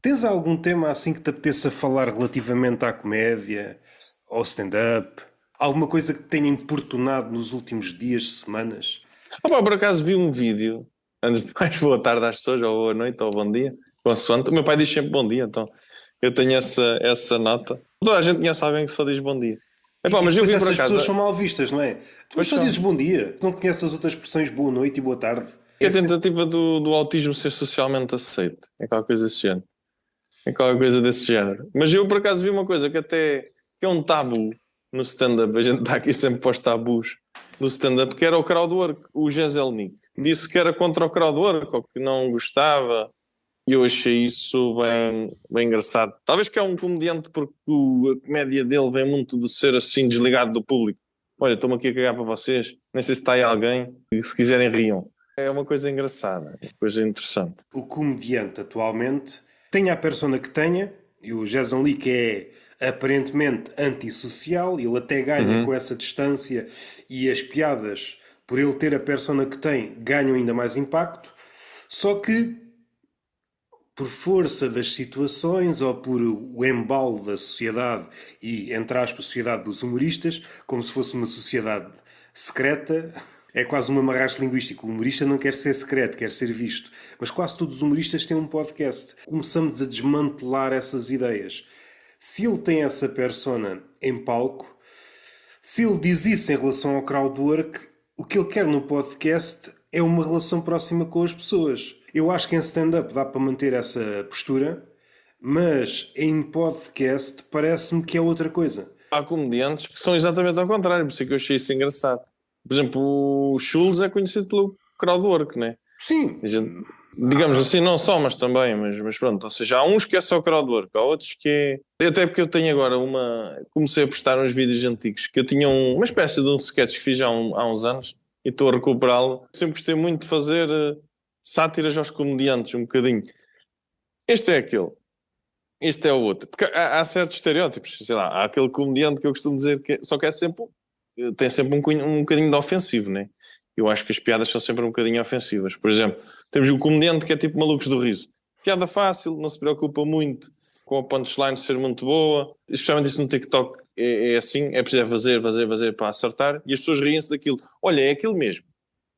Tens algum tema assim que te apeteça falar relativamente à comédia, ao stand-up? Alguma coisa que te tenha importunado nos últimos dias, semanas? Por acaso vi um vídeo, antes de mais boa tarde às pessoas, ou boa noite, ou bom dia, consoante. O meu pai diz sempre bom dia, então eu tenho essa nota. Toda a gente conhece alguém que só diz bom dia. E Mas eu depois vi por essas acaso, pessoas são mal vistas, não é? Tu pois só dizes são, bom dia, tu não conheces as outras expressões boa noite e boa tarde. que é a Essa tentativa do autismo ser socialmente aceito. É qualquer coisa desse género. É qualquer coisa desse género. Mas eu por acaso vi uma coisa que é um tabu no stand-up. A gente está aqui sempre para os tabus do stand-up, que era o crowdwork. O Jezelnik disse que era contra o crowdwork, ou que não gostava. E eu achei isso bem engraçado. Talvez que é um comediante porque a comédia dele vem muito de ser assim desligado do público. Olha, estou-me aqui a cagar para vocês. Nem sei se está aí alguém. E se quiserem, riam. É uma coisa engraçada, uma coisa interessante. o comediante atualmente tenha a persona que tenha, e o Jason Lee que é aparentemente antissocial, ele até ganha com Uhum. essa distância e as piadas, por ele ter a persona que tem, ganham ainda mais impacto. Só que, por força das situações ou por o embalo da sociedade e, entre aspas, sociedade dos humoristas, como se fosse uma sociedade secreta, é quase uma amarraste linguística. O humorista não quer ser secreto, quer ser visto. Mas quase todos os humoristas têm um podcast. Começamos a desmantelar essas ideias. Se ele tem essa persona em palco, se ele diz isso em relação ao crowdwork, o que ele quer no podcast é uma relação próxima com as pessoas. Eu acho que em stand-up dá para manter essa postura, mas em podcast parece-me que é outra coisa. Há comediantes que são exatamente ao contrário, por isso é que eu achei isso engraçado. Por exemplo, o Schulz é conhecido pelo crowdwork, né? Sim, A gente, digamos assim, não só, mas também, mas pronto. Ou seja, há uns que é só crowdwork, há outros que é. Até porque eu tenho agora uma. Comecei a postar uns vídeos antigos que eu tinha uma espécie de um sketch que fiz há uns anos e estou a recuperá-lo. Sempre gostei muito de fazer sátiras aos comediantes, um bocadinho. Este é aquele. Este é o outro. Porque há certos estereótipos, sei lá, há aquele comediante que eu costumo dizer que só que é sempre, tem sempre um bocadinho de ofensivo, né? Eu acho que as piadas são sempre um bocadinho ofensivas. Por exemplo, temos o comediante que é tipo Malucos do Riso. Piada fácil, não se preocupa muito com a punchline ser muito boa. Especialmente isso no TikTok é assim, é preciso fazer para acertar e as pessoas riem-se daquilo. Olha, é aquilo mesmo.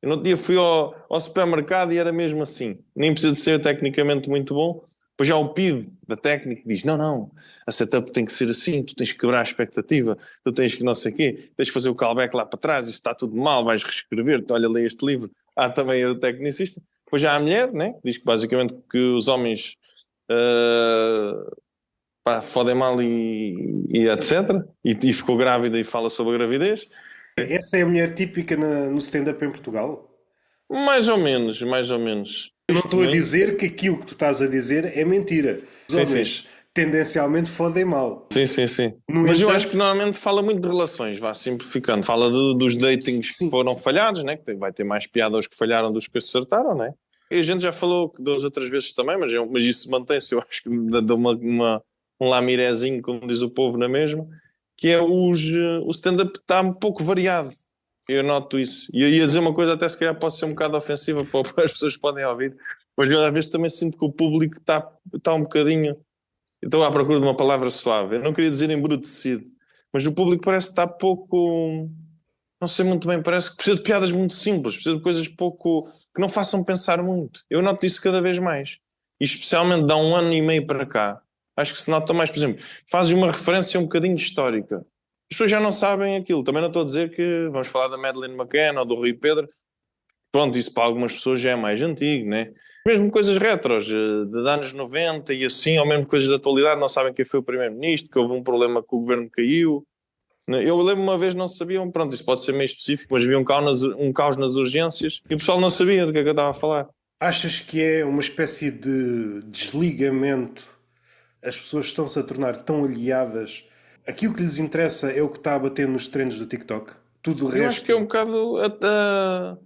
Eu no outro dia fui ao supermercado e era mesmo assim. Nem precisa de ser tecnicamente muito bom. Depois já o PID da técnica diz: não, a setup tem que ser assim, tu tens que quebrar a expectativa, tu tens que não sei o quê, tens que fazer o callback lá para trás, isso está tudo mal, vais reescrever, olha, lê este livro. Há também o tecnicista. Depois já há a mulher, né, que diz que basicamente que os homens fodem mal e etc. E ficou grávida e fala sobre a gravidez. essa é a mulher típica no stand-up em Portugal. Mais ou menos, mais ou menos. Eu não Neste estou a momento, dizer que aquilo que tu estás a dizer é mentira. Os sim, sim. homens tendencialmente fodem mal. Sim, sim, sim. No Mas eu acho que entanto, normalmente fala muito de relações, vá simplificando. Fala dos datings que sim, foram falhados, né? Que vai ter mais piada os que falharam dos que acertaram, né? E a gente já falou que 2 ou 3 vezes também, mas isso mantém-se, eu acho que dá um lamirezinho, como diz o povo na mesma, que é o stand-up está um pouco variado. Eu noto isso. E eu ia dizer uma coisa, até se calhar pode ser um bocado ofensiva para as pessoas que podem ouvir, mas eu às vezes também sinto que o público está um bocadinho. Estou à procura de uma palavra suave. Eu não queria dizer embrutecido, mas o público parece que está pouco. Não sei muito bem, parece que precisa de piadas muito simples, precisa de coisas pouco. Que não façam pensar muito. Eu noto isso cada vez mais. E especialmente dá 1 ano e meio para cá. Acho que se nota mais. Por exemplo, fazes uma referência um bocadinho histórica. As pessoas já não sabem aquilo. Também não estou a dizer que vamos falar da Madeleine McCann ou do Rui Pedro. Pronto, isso para algumas pessoas já é mais antigo, né? Mesmo coisas retros, de anos 90 e assim, ou mesmo coisas da atualidade, não sabem quem foi o primeiro-ministro, que houve um problema que o governo caiu. Né? Eu lembro uma vez não sabiam, pronto, isso pode ser meio específico, mas havia um caos nas urgências e o pessoal não sabia do que é que eu estava a falar. achas que é uma espécie de desligamento? As pessoas estão-se a tornar tão aliadas. Aquilo que lhes interessa é o que está a bater nos trends do TikTok. Tudo o Eu acho que é um resto, bocado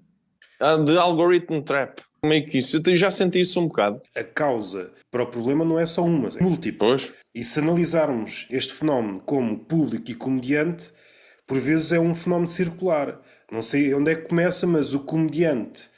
de algoritmo trap, meio que isso. Eu já senti isso um bocado. a causa para o problema não é só uma, é múltipla. Pois. E se analisarmos este fenómeno como público e comediante, por vezes é um fenómeno circular. Não sei onde é que começa, mas o comediante,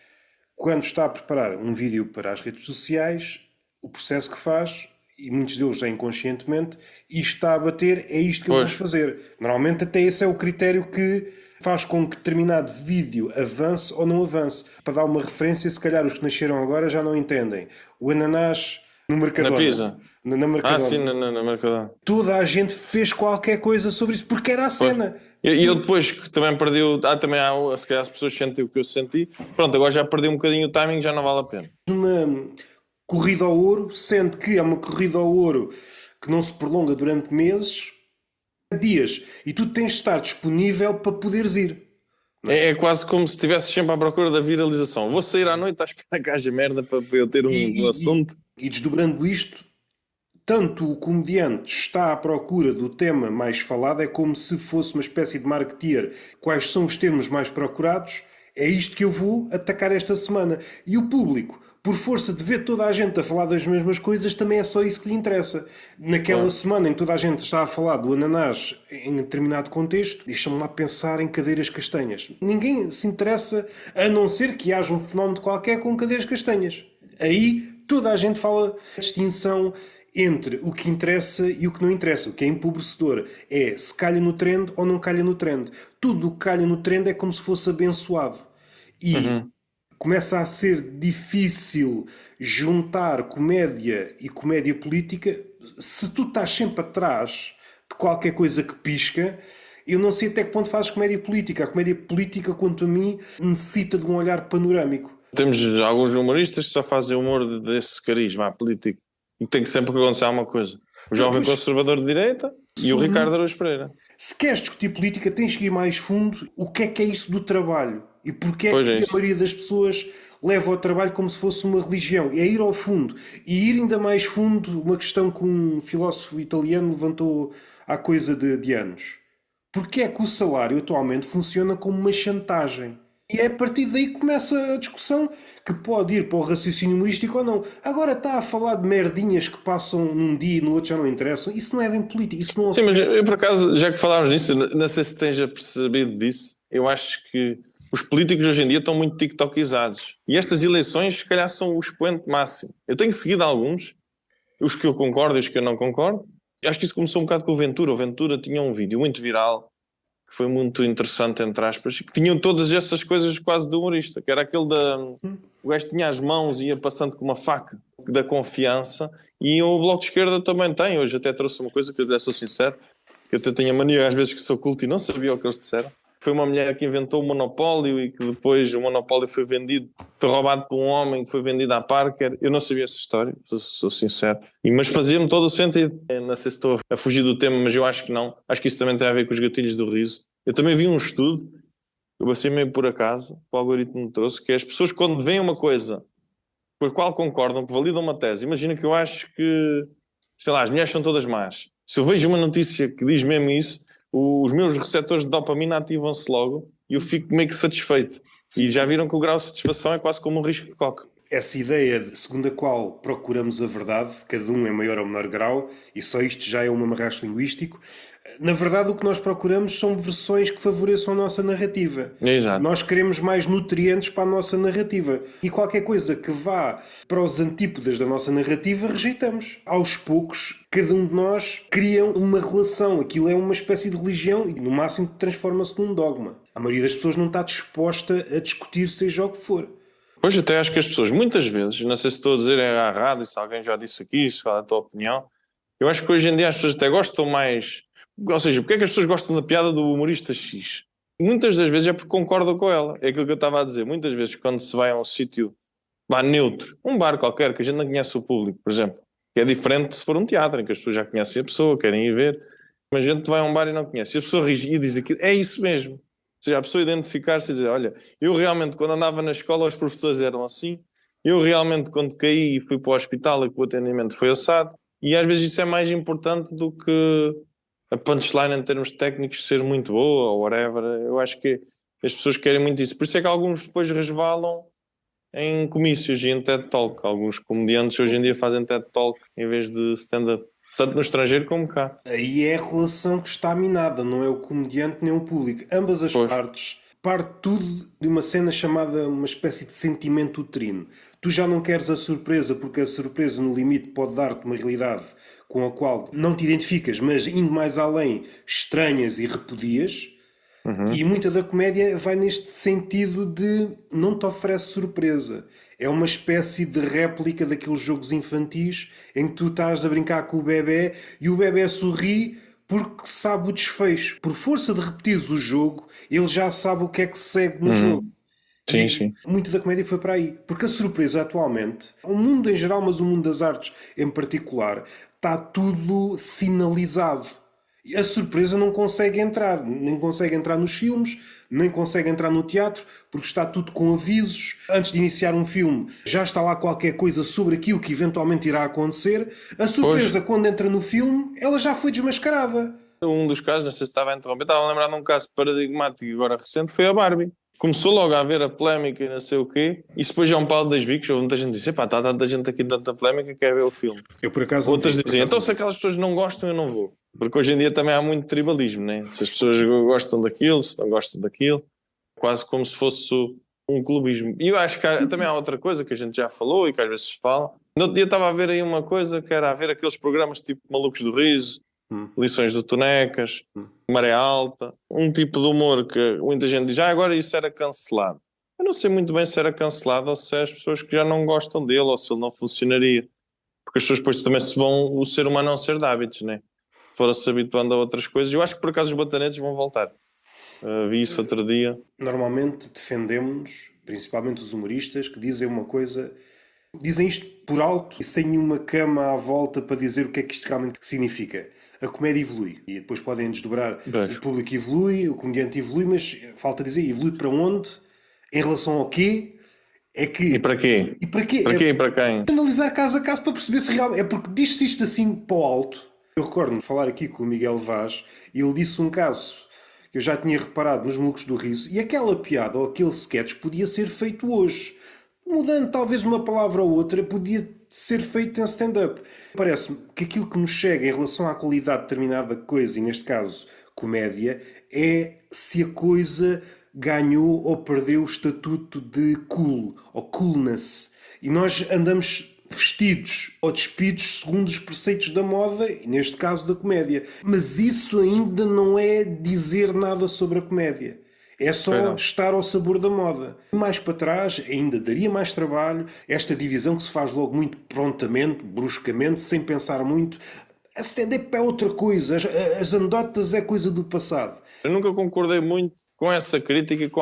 quando está a preparar um vídeo para as redes sociais, o processo que faz e muitos deles já inconscientemente, isto está a bater, é isto que eu vou Pois. fazer. Normalmente até esse é o critério que faz com que determinado vídeo avance ou não avance. Para dar uma referência, se calhar os que nasceram agora já não entendem. O ananás no Na Mercadona. pizza. Na Ah, sim, Mercadona. na Mercadona. Toda a gente fez qualquer coisa sobre isso, porque era a Pois. cena. E eu depois que também perdi também há, se calhar as pessoas sentem o que eu senti. Pronto, agora já perdi um bocadinho o timing, já não vale a pena. Uma corrida ao ouro, sendo que é uma corrida ao ouro que não se prolonga durante meses, dias, e tu tens de estar disponível para poderes ir. É quase como se estivesse sempre à procura da viralização. Vou sair à noite à espera que haja merda para eu ter um assunto. E desdobrando isto, tanto o comediante está à procura do tema mais falado, é como se fosse uma espécie de marketeer. Quais são os termos mais procurados? É isto que eu vou atacar esta semana. E o público, por força de ver toda a gente a falar das mesmas coisas, também é só isso que lhe interessa. Naquela semana em que toda a gente está a falar do ananás em determinado contexto, deixa-me lá pensar em cadeiras castanhas. Ninguém se interessa, a não ser que haja um fenómeno qualquer com cadeiras castanhas. Aí toda a gente fala a distinção entre o que interessa e o que não interessa. O que é empobrecedor é se calha no trend ou não calha no trend. Tudo o que calha no trend é como se fosse abençoado. E começa a ser difícil juntar comédia e comédia política se tu estás sempre atrás de qualquer coisa que pisca. Eu não sei até que ponto fazes comédia política. A comédia política, quanto a mim, necessita de um olhar panorâmico. Temos alguns humoristas que só fazem humor desse carisma político. E tem que sempre acontecer alguma coisa. O jovem conservador de direita e o Ricardo Araújo Pereira. Se queres discutir política, tens que ir mais fundo. O que é isso do trabalho? E porquê é Pois que é a isso. maioria das pessoas leva ao trabalho como se fosse uma religião? É ir ao fundo. E ir ainda mais fundo, uma questão que um filósofo italiano levantou há coisa de anos. Porquê é que o salário atualmente funciona como uma chantagem? E é a partir daí que começa a discussão que pode ir para o raciocínio humorístico ou não. Agora está a falar de merdinhas que passam num dia e no outro já não interessam. Isso não é bem político. Isso não Sim, mas afeta. eu por acaso, já que falámos nisso, não sei se tens percebido disso, eu acho que os políticos hoje em dia estão muito tiktokizados. E estas eleições, se calhar, são o expoente máximo. Eu tenho seguido alguns, os que eu concordo e os que eu não concordo. Eu acho que isso começou um bocado com o Ventura. O Ventura tinha um vídeo muito viral, que foi muito interessante, entre aspas, que tinham todas essas coisas quase de humorista, que era aquele o gajo tinha as mãos e ia passando com uma faca, da confiança, e o Bloco de Esquerda também tem. Hoje até trouxe uma coisa que eu até sou sincero, que eu até tenho a mania às vezes que sou culto e não sabia o que eles disseram. Foi uma mulher que inventou o monopólio e que depois o monopólio foi vendido, foi roubado por um homem que foi vendido à Parker. Eu não sabia essa história, sou sincero. Mas fazia-me todo o sentido. Eu não sei se estou a fugir do tema, mas eu acho que não. Acho que isso também tem a ver com os gatilhos do riso. Eu também vi um estudo, eu passei meio por acaso, o algoritmo me trouxe, que é as pessoas quando veem uma coisa com a qual concordam, que validam uma tese. Imagina que eu acho que, sei lá, as mulheres são todas más. Se eu vejo uma notícia que diz mesmo isso, os meus receptores de dopamina ativam-se logo e eu fico meio que satisfeito. Sim, e já viram que o grau de satisfação é quase como um risco de coca. Essa ideia segundo a qual procuramos a verdade, cada um em maior ou menor grau, e só isto já é um amarrasto linguístico, na verdade o que nós procuramos são versões que favoreçam a nossa narrativa. Exato. Nós queremos mais nutrientes para a nossa narrativa. E qualquer coisa que vá para os antípodas da nossa narrativa, rejeitamos. Aos poucos, cada um de nós cria uma relação. Aquilo é uma espécie de religião e no máximo transforma-se num dogma. A maioria das pessoas não está disposta a discutir seja o que for. Pois até acho que as pessoas, muitas vezes, não sei se estou a dizer é errado, se alguém já disse aqui, se fala a tua opinião, eu acho que hoje em dia as pessoas até gostam mais. Ou seja, porque é que as pessoas gostam da piada do humorista X? Muitas das vezes é porque concordam com ela. É aquilo que eu estava a dizer. Muitas vezes, quando se vai a um sítio lá neutro, um bar qualquer, que a gente não conhece o público, por exemplo, que é diferente se for um teatro, em que as pessoas já conhecem a pessoa, querem ir ver, mas a gente vai a um bar e não conhece. E a pessoa ri e diz aquilo, é isso mesmo. Ou seja, a pessoa identificar-se e dizer, olha, eu realmente, quando andava na escola, os professores eram assim, eu realmente, quando caí e fui para o hospital e que o atendimento foi assado, e às vezes isso é mais importante do que a punchline em termos técnicos ser muito boa ou whatever. Eu acho que as pessoas querem muito isso. Por isso é que alguns depois resvalam em comícios e em TED Talk. Alguns comediantes hoje em dia fazem TED Talk em vez de stand-up. Tanto no estrangeiro como cá. Aí é a relação que está minada, não é o comediante nem o público. Ambas as Pois. partes parte tudo de uma cena chamada uma espécie de sentimento uterino. Tu já não queres a surpresa, porque a surpresa no limite pode dar-te uma realidade com a qual não te identificas, mas indo mais além, estranhas e repudias. E muita da comédia vai neste sentido de não te oferece surpresa. É uma espécie de réplica daqueles jogos infantis em que tu estás a brincar com o bebé e o bebé sorri porque sabe o desfecho. Por força de repetires o jogo, ele já sabe o que é que segue no jogo. Sim, E sim. muito da comédia foi para aí. Porque a surpresa atualmente, o mundo em geral, mas o mundo das artes em particular, está tudo sinalizado. E a surpresa não consegue entrar. Nem consegue entrar nos filmes, nem consegue entrar no teatro, porque está tudo com avisos. Antes de iniciar um filme, já está lá qualquer coisa sobre aquilo que eventualmente irá acontecer. A surpresa, quando entra no filme, ela já foi desmascarada. Um dos casos, não sei se estava a interromper, estava a lembrar de um caso paradigmático agora recente, foi a Barbie. Começou logo a haver a polémica e não sei o quê, e depois já um pau de 2 bicos, muita gente disse, pá, está tanta gente aqui, tanta polémica, quer ver o filme. Eu por acaso Outras não vi, diziam, então se aquelas pessoas não gostam, eu não vou. Porque hoje em dia também há muito tribalismo, né? Se as pessoas gostam daquilo, se não gostam daquilo, quase como se fosse um clubismo. E eu acho que também há outra coisa que a gente já falou e que às vezes se fala. No outro dia estava a ver aí uma coisa que era a ver aqueles programas tipo Malucos do Riso, Lições do Tonecas, Maré Alta, um tipo de humor que muita gente diz, agora isso era cancelado. Eu não sei muito bem se era cancelado ou se é as pessoas que já não gostam dele ou se ele não funcionaria. Porque as pessoas depois também se vão, o ser humano não ser de hábitos, né? Fora-se habituando a outras coisas. Eu acho que por acaso os batanetes vão voltar. Vi isso outro dia. Normalmente defendemos-nos, principalmente os humoristas, que dizem uma coisa, dizem isto por alto e sem nenhuma cama à volta para dizer o que é que isto realmente significa. A comédia evolui e depois podem desdobrar. Beijo. O público evolui, o comediante evolui, mas falta dizer, evolui para onde? Em relação ao quê? É que... E para quê? E para quê? Para quê e para quem? Analisar caso a caso para perceber se realmente... É porque diz-se isto assim para o alto. Eu recordo-me de falar aqui com o Miguel Vaz e ele disse um caso que eu já tinha reparado nos Malucos do Riso e aquela piada ou aquele sketch podia ser feito hoje. Mudando talvez uma palavra ou outra, podia ser feito em stand-up. Parece-me que aquilo que nos chega em relação à qualidade de determinada coisa, e neste caso comédia, é se a coisa ganhou ou perdeu o estatuto de cool ou coolness. E nós andamos vestidos ou despidos segundo os preceitos da moda, e neste caso da comédia. Mas isso ainda não é dizer nada sobre a comédia. É só estar ao sabor da moda. Mais para trás, ainda daria mais trabalho, esta divisão que se faz logo muito prontamente, bruscamente, sem pensar muito. A stand-up é outra coisa, as anedotas é coisa do passado. Eu nunca concordei muito com essa crítica, com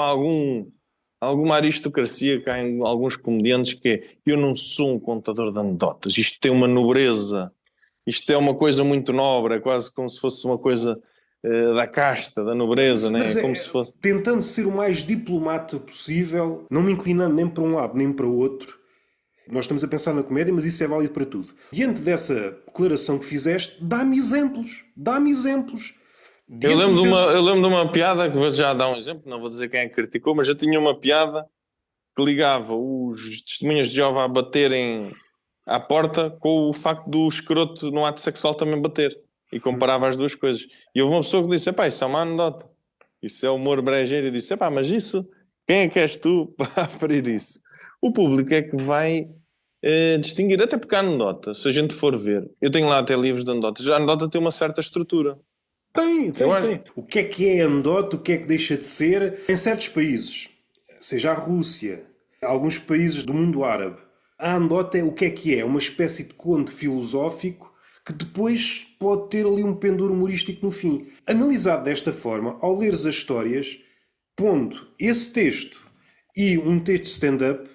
alguma aristocracia que há em alguns comediantes, que é, eu não sou um contador de anedotas, isto tem uma nobreza, isto é uma coisa muito nobre, é quase como se fosse uma coisa da casta, da nobreza, né? É como se fosse... Tentando ser o mais diplomata possível, não me inclinando nem para um lado nem para o outro. Nós estamos a pensar na comédia, mas isso é válido para tudo. Diante dessa declaração que fizeste, dá-me exemplos. Dá-me exemplos. Eu lembro de uma piada, que vou já dar um exemplo, não vou dizer quem é que criticou, mas eu tinha uma piada que ligava os testemunhas de Jeová a baterem à porta com o facto do escroto no ato sexual também bater. E comparava as duas coisas. E houve uma pessoa que disse, epá, isso é uma anedota. Isso é humor brejeiro. E disse, epá, mas isso, quem é que és tu para aferir isso? O público é que vai distinguir, até porque a anedota, se a gente for ver, eu tenho lá até livros de anedotas, a anedota tem uma certa estrutura. Tem. O que é anedota, o que é que deixa de ser? Em certos países, seja a Rússia, alguns países do mundo árabe, a anedota é o que é? Uma espécie de conto filosófico que depois pode ter ali um pendor humorístico no fim. Analisado desta forma, ao leres as histórias, pondo esse texto e um texto de stand-up,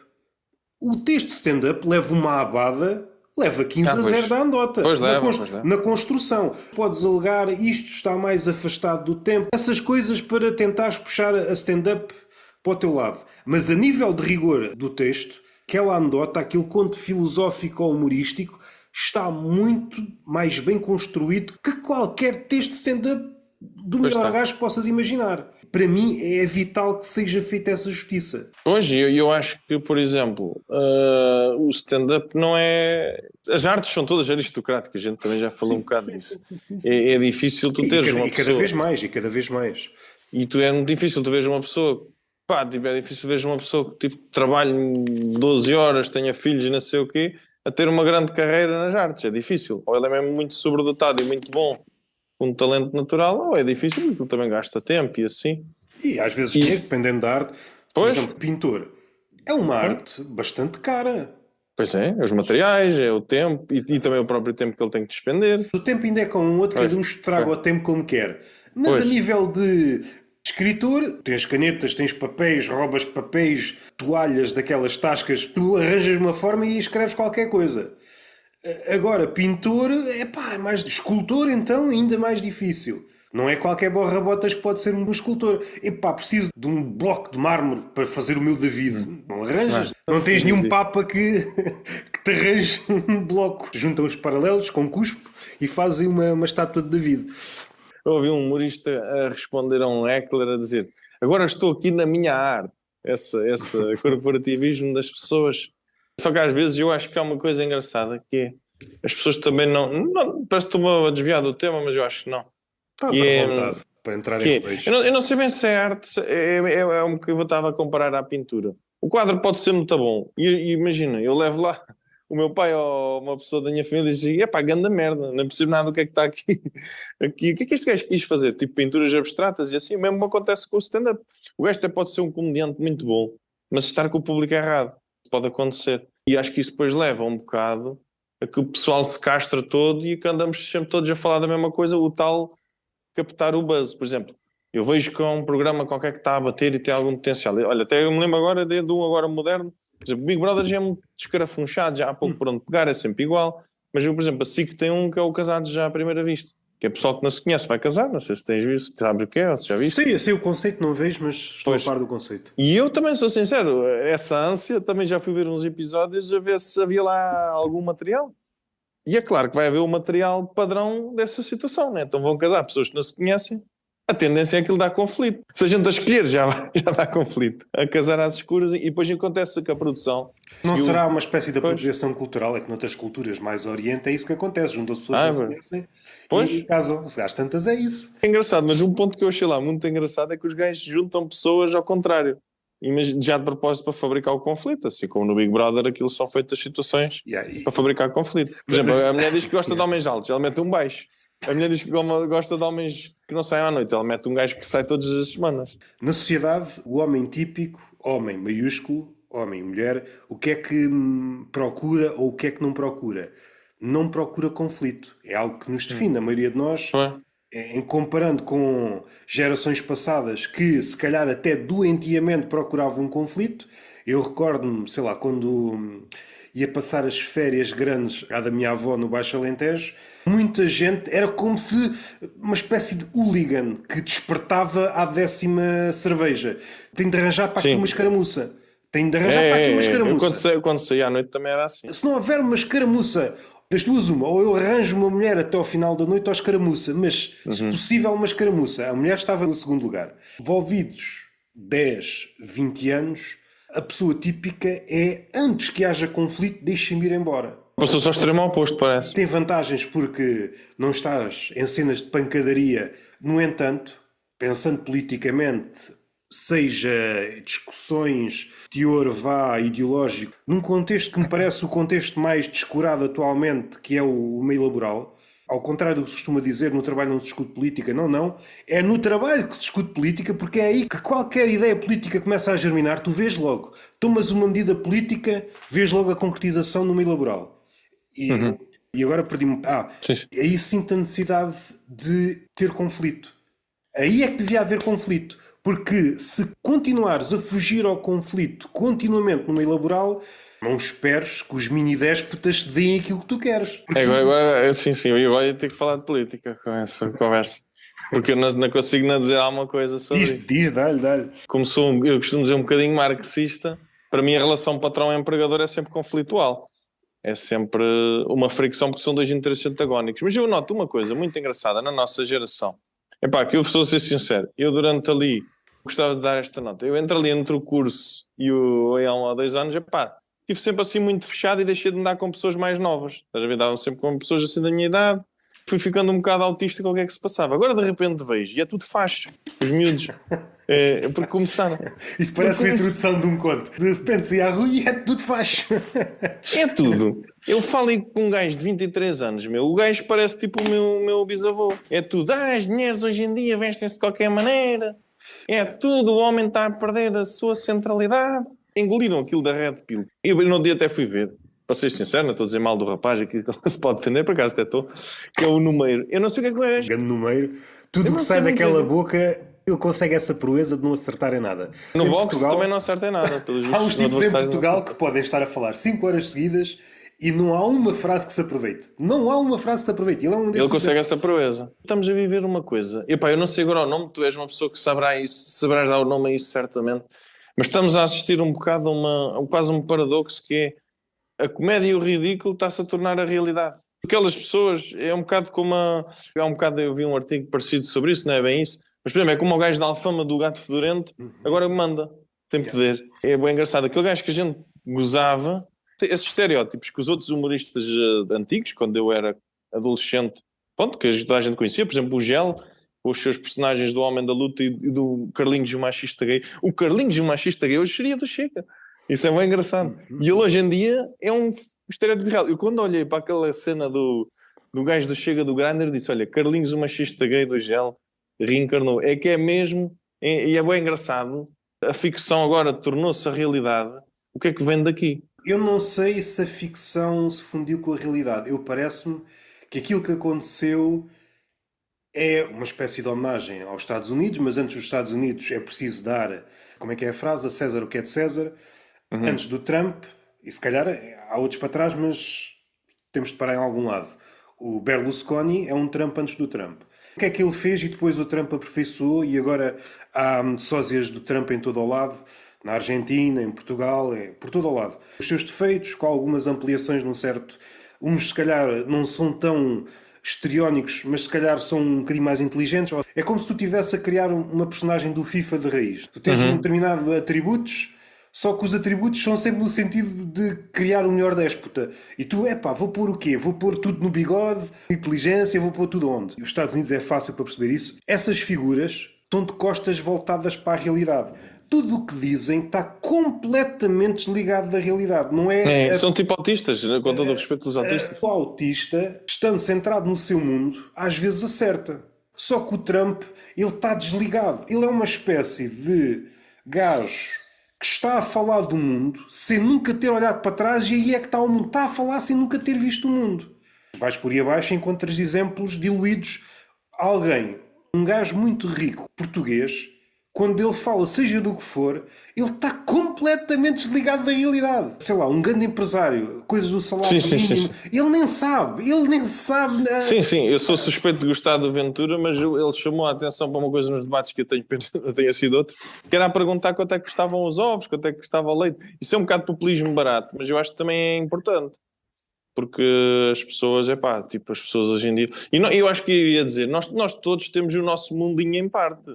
o texto de stand-up leva uma abada, leva 15-0 da anedota. Pois leva. Na construção. Podes alegar isto está mais afastado do tempo. Essas coisas para tentares puxar a stand-up para o teu lado. Mas a nível de rigor do texto, aquela anedota, aquele conto filosófico ou humorístico, está muito mais bem construído que qualquer texto de stand-up do melhor gajo que possas imaginar. Para mim é vital que seja feita essa justiça. Pois, eu acho que, por exemplo, o stand-up não é... As artes são todas aristocráticas, a gente também já falou um bocado disso. É difícil tu teres uma pessoa... E cada vez mais. E é muito difícil tu veres uma pessoa Pá, tipo, é difícil ver uma pessoa que tipo, trabalhe 12 horas, tenha filhos e não sei o quê, a ter uma grande carreira nas artes. É difícil. Ou ele é mesmo muito sobredotado e muito bom, com um talento natural, ou é difícil porque ele também gasta tempo e assim. E às vezes E, dinheiro, dependendo da arte. Por pois, exemplo, pintor. É uma pois, arte bastante cara. pois é os materiais, é o tempo e também o próprio tempo que ele tem que despender. O tempo ainda é com um outro, cada Pois, um estraga pois, o tempo como quer. Mas a pois. nível de escritor, tens canetas, tens papéis, roubas papéis, toalhas daquelas tascas, tu arranjas uma forma e escreves qualquer coisa. Agora, pintor, é mais escultor, então ainda mais difícil. Não é qualquer borra-botas que pode ser um escultor. Preciso de um bloco de mármore para fazer o meu David. Não arranjas. Não tens nenhum papa que te arranje um bloco. Juntam os paralelos com cuspo e fazem uma estátua de David. Eu ouvi um humorista a responder a um heckler a dizer: agora estou aqui na minha arte. Esse corporativismo das pessoas. Só que às vezes eu acho que há uma coisa engraçada que é as pessoas também não parece que estou a desviar do tema, mas eu acho que não. Estás E à é, vontade para entrar em que rodeios. eu não sei bem se é arte, é um que eu estava a comparar à pintura. O quadro pode ser muito bom. E imagina, eu levo lá o meu pai ou uma pessoa da minha família e diz: epá, ganda merda, não percebo nada do que é que está aqui. Aqui. O que é que este gajo quis fazer? Tipo pinturas abstratas e assim, o mesmo acontece com o stand-up. O gajo até pode ser um comediante muito bom, mas estar com o público errado pode acontecer. E acho que isso depois leva um bocado a que o pessoal se castra todo e que andamos sempre todos a falar da mesma coisa, o tal captar o buzz. Por exemplo, eu vejo que é um programa qualquer que está a bater e tem algum potencial. Olha, até eu me lembro agora de um agora moderno. Por exemplo, Big Brother já é muito descarafunchado, já há pouco por onde pegar, é sempre igual. Mas eu, por exemplo, a SIC tem um que é o Casados já à Primeira Vista. Que é pessoal que não se conhece, vai casar, não sei se tens visto, sabes o que é, ou se já viste. Sei o conceito, não vejo, mas estou Pois. a par do conceito. E eu também sou sincero, essa ânsia, também já fui ver uns episódios a ver se havia lá algum material. E é claro que vai haver o material padrão dessa situação, né? Então vão casar pessoas que não se conhecem. A tendência é aquilo dar conflito. Se a gente a escolher, já dá conflito. A casar às escuras e depois acontece que a produção... Não seguiu- será uma espécie de Pois. apropriação cultural? É que noutras culturas mais oriente é isso que acontece. Juntam-se pessoas que não Pois. conhecem Pois. e casam. Se às tantas é isso. É engraçado, mas um ponto que eu achei lá muito engraçado é que os gajos juntam pessoas ao contrário. Já de propósito para fabricar o conflito. Assim como no Big Brother aquilo são feitas situações para fabricar conflito. Por exemplo, a mulher diz que gosta de homens altos, ela mete um baixo. A mulher diz que gosta de homens que não saem à noite, ela mete um gajo que sai todas as semanas. Na sociedade, o homem típico, homem maiúsculo, homem e mulher, o que é que procura ou o que é que não procura? Não procura conflito. É algo que nos define. A maioria de nós, Não em comparando com gerações passadas que se calhar até doentiamente procuravam um conflito, eu recordo-me, sei lá, quando ia passar as férias grandes à da minha avó no Baixo Alentejo, muita gente, era como se uma espécie de hooligan que despertava à 10ª cerveja. Tem de arranjar para aqui Sim. uma escaramuça. Tem de arranjar para aqui uma Eu escaramuça. quando saí à noite também era assim. Se não houver uma escaramuça, das duas uma, ou eu arranjo uma mulher até ao final da noite ou escaramuça, mas se possível uma escaramuça. A mulher estava no segundo lugar. Envolvidos 10, 20 anos, a pessoa típica é, antes que haja conflito, deixa-me ir embora. Passou-se ao extremo oposto, parece. Tem vantagens porque não estás em cenas de pancadaria. No entanto, pensando politicamente, seja discussões, teor vá ideológico, num contexto que me parece o contexto mais descurado atualmente, que é o meio laboral, ao contrário do que se costuma dizer, no trabalho não se discute política, não. É no trabalho que se discute política, porque é aí que qualquer ideia política começa a germinar. Tu vês logo, tomas uma medida política, vês logo a concretização no meio laboral. E agora perdi-me. Sim. Aí sinto a necessidade de ter conflito. Aí é que devia haver conflito. Porque se continuares a fugir ao conflito continuamente no meio laboral, não esperes que os mini-déspotas te deem aquilo que tu queres. Porque Agora, sim, eu agora ia ter que falar de política com essa conversa. Porque eu não consigo não dizer alguma coisa sobre isso. diz, dá-lhe. Como eu costumo dizer um bocadinho marxista, para mim a relação patrão-empregador é sempre conflitual. É sempre uma fricção porque são dois interesses antagónicos. Mas eu noto uma coisa muito engraçada na nossa geração. Epá, que eu sou a ser sincero, eu durante ali gostava de dar esta nota. Eu entro ali entre o curso e o há 1 ou 2 anos, epá, estive sempre assim muito fechado e deixei de me dar com pessoas mais novas. Estás a ver? Davam sempre com pessoas assim da minha idade. Fui ficando um bocado autista com o que é que se passava. Agora de repente vejo, e é tudo facho, os miúdos. Porque começaram. Isso parece a introdução de um conto. De repente se ia à rua e é tudo facho. É tudo. Eu falei com um gajo de 23 anos, meu. O gajo parece tipo o meu bisavô. É tudo. As mulheres hoje em dia vestem-se de qualquer maneira. É tudo. O homem está a perder a sua centralidade. Engoliram aquilo da Red Pill. Eu no dia até fui ver. Para ser sincero, não estou a dizer mal do rapaz aqui que se pode defender, por acaso até estou, que é o Numeiro. Eu não sei o que é que o gajo. Grande número. Tudo o que sai daquela boca, ele consegue essa proeza de não acertar em nada. No boxe também não acerta em nada. Há uns tipos em Portugal que podem estar a falar 5 horas seguidas e não há uma frase que se aproveite. Não há uma frase que se aproveite. Ele consegue essa proeza. Estamos a viver uma coisa. Epá, eu não sei agora o nome, tu és uma pessoa que saberá isso, saberás dar o nome a isso certamente. Mas estamos a assistir um bocado a quase um paradoxo que é a comédia e o ridículo está-se a tornar a realidade. Aquelas pessoas, é um bocado como há um bocado eu vi um artigo parecido sobre isso, não é bem isso? Mas, por exemplo, é como o gajo da Alfama do Gato Fedorento, agora manda, tem poder. É bem engraçado. Aquele gajo que a gente gozava, esses estereótipos que os outros humoristas antigos, quando eu era adolescente, pronto, que toda a gente conhecia, por exemplo, o Gel, os seus personagens do Homem da Luta e do Carlinhos o Machista Gay. O Carlinhos o Machista Gay hoje seria do Chega. Isso é bem engraçado. E ele hoje em dia é um estereótipo real. Eu quando olhei para aquela cena do gajo do Chega do Grindr, disse, olha, Carlinhos o Machista Gay do Gel reencarnou. É que é mesmo, e é bem engraçado, a ficção agora tornou-se a realidade. O que é que vem daqui? Eu não sei se a ficção se fundiu com a realidade. Eu parece-me que aquilo que aconteceu é uma espécie de homenagem aos Estados Unidos, mas antes dos Estados Unidos é preciso dar, como é que é a frase? A César o que é de César. Antes do Trump, e se calhar há outros para trás, mas temos de parar em algum lado. O Berlusconi é um Trump antes do Trump. O que é que ele fez e depois o Trump aperfeiçoou e agora há sósias do Trump em todo o lado, na Argentina, em Portugal, por todo o lado. Os seus defeitos, com algumas ampliações num certo... Uns se calhar não são tão histriónicos, mas se calhar são um bocadinho mais inteligentes. É como se tu estivesse a criar uma personagem do FIFA de raiz. Tu tens um determinado atributos, só que os atributos são sempre no sentido de criar o melhor déspota. E tu, vou pôr o quê? Vou pôr tudo no bigode, inteligência, vou pôr tudo onde? E os Estados Unidos é fácil para perceber isso. Essas figuras estão de costas voltadas para a realidade. Tudo o que dizem está completamente desligado da realidade. Não é, são tipo autistas, com todo o respeito dos autistas. O autista, estando centrado no seu mundo, às vezes acerta. Só que o Trump, ele está desligado. Ele é uma espécie de gajo que está a falar do mundo sem nunca ter olhado para trás e aí é que está o mundo. Está a falar sem nunca ter visto o mundo. Vais por aí abaixo e encontras exemplos diluídos. Alguém, um gajo muito rico, português, quando ele fala, seja do que for, ele está completamente desligado da realidade. Sei lá, um grande empresário, coisas do salário mínimo, ele nem sabe. Sim, eu sou suspeito de gostar do Ventura, mas ele chamou a atenção para uma coisa nos debates que eu tenha sido outro, que era a perguntar quanto é que custavam os ovos, quanto é que custava o leite. Isso é um bocado de populismo barato, mas eu acho que também é importante. Porque as pessoas, tipo, as pessoas hoje em dia... E não, eu acho que eu ia dizer, nós todos temos o nosso mundinho em parte.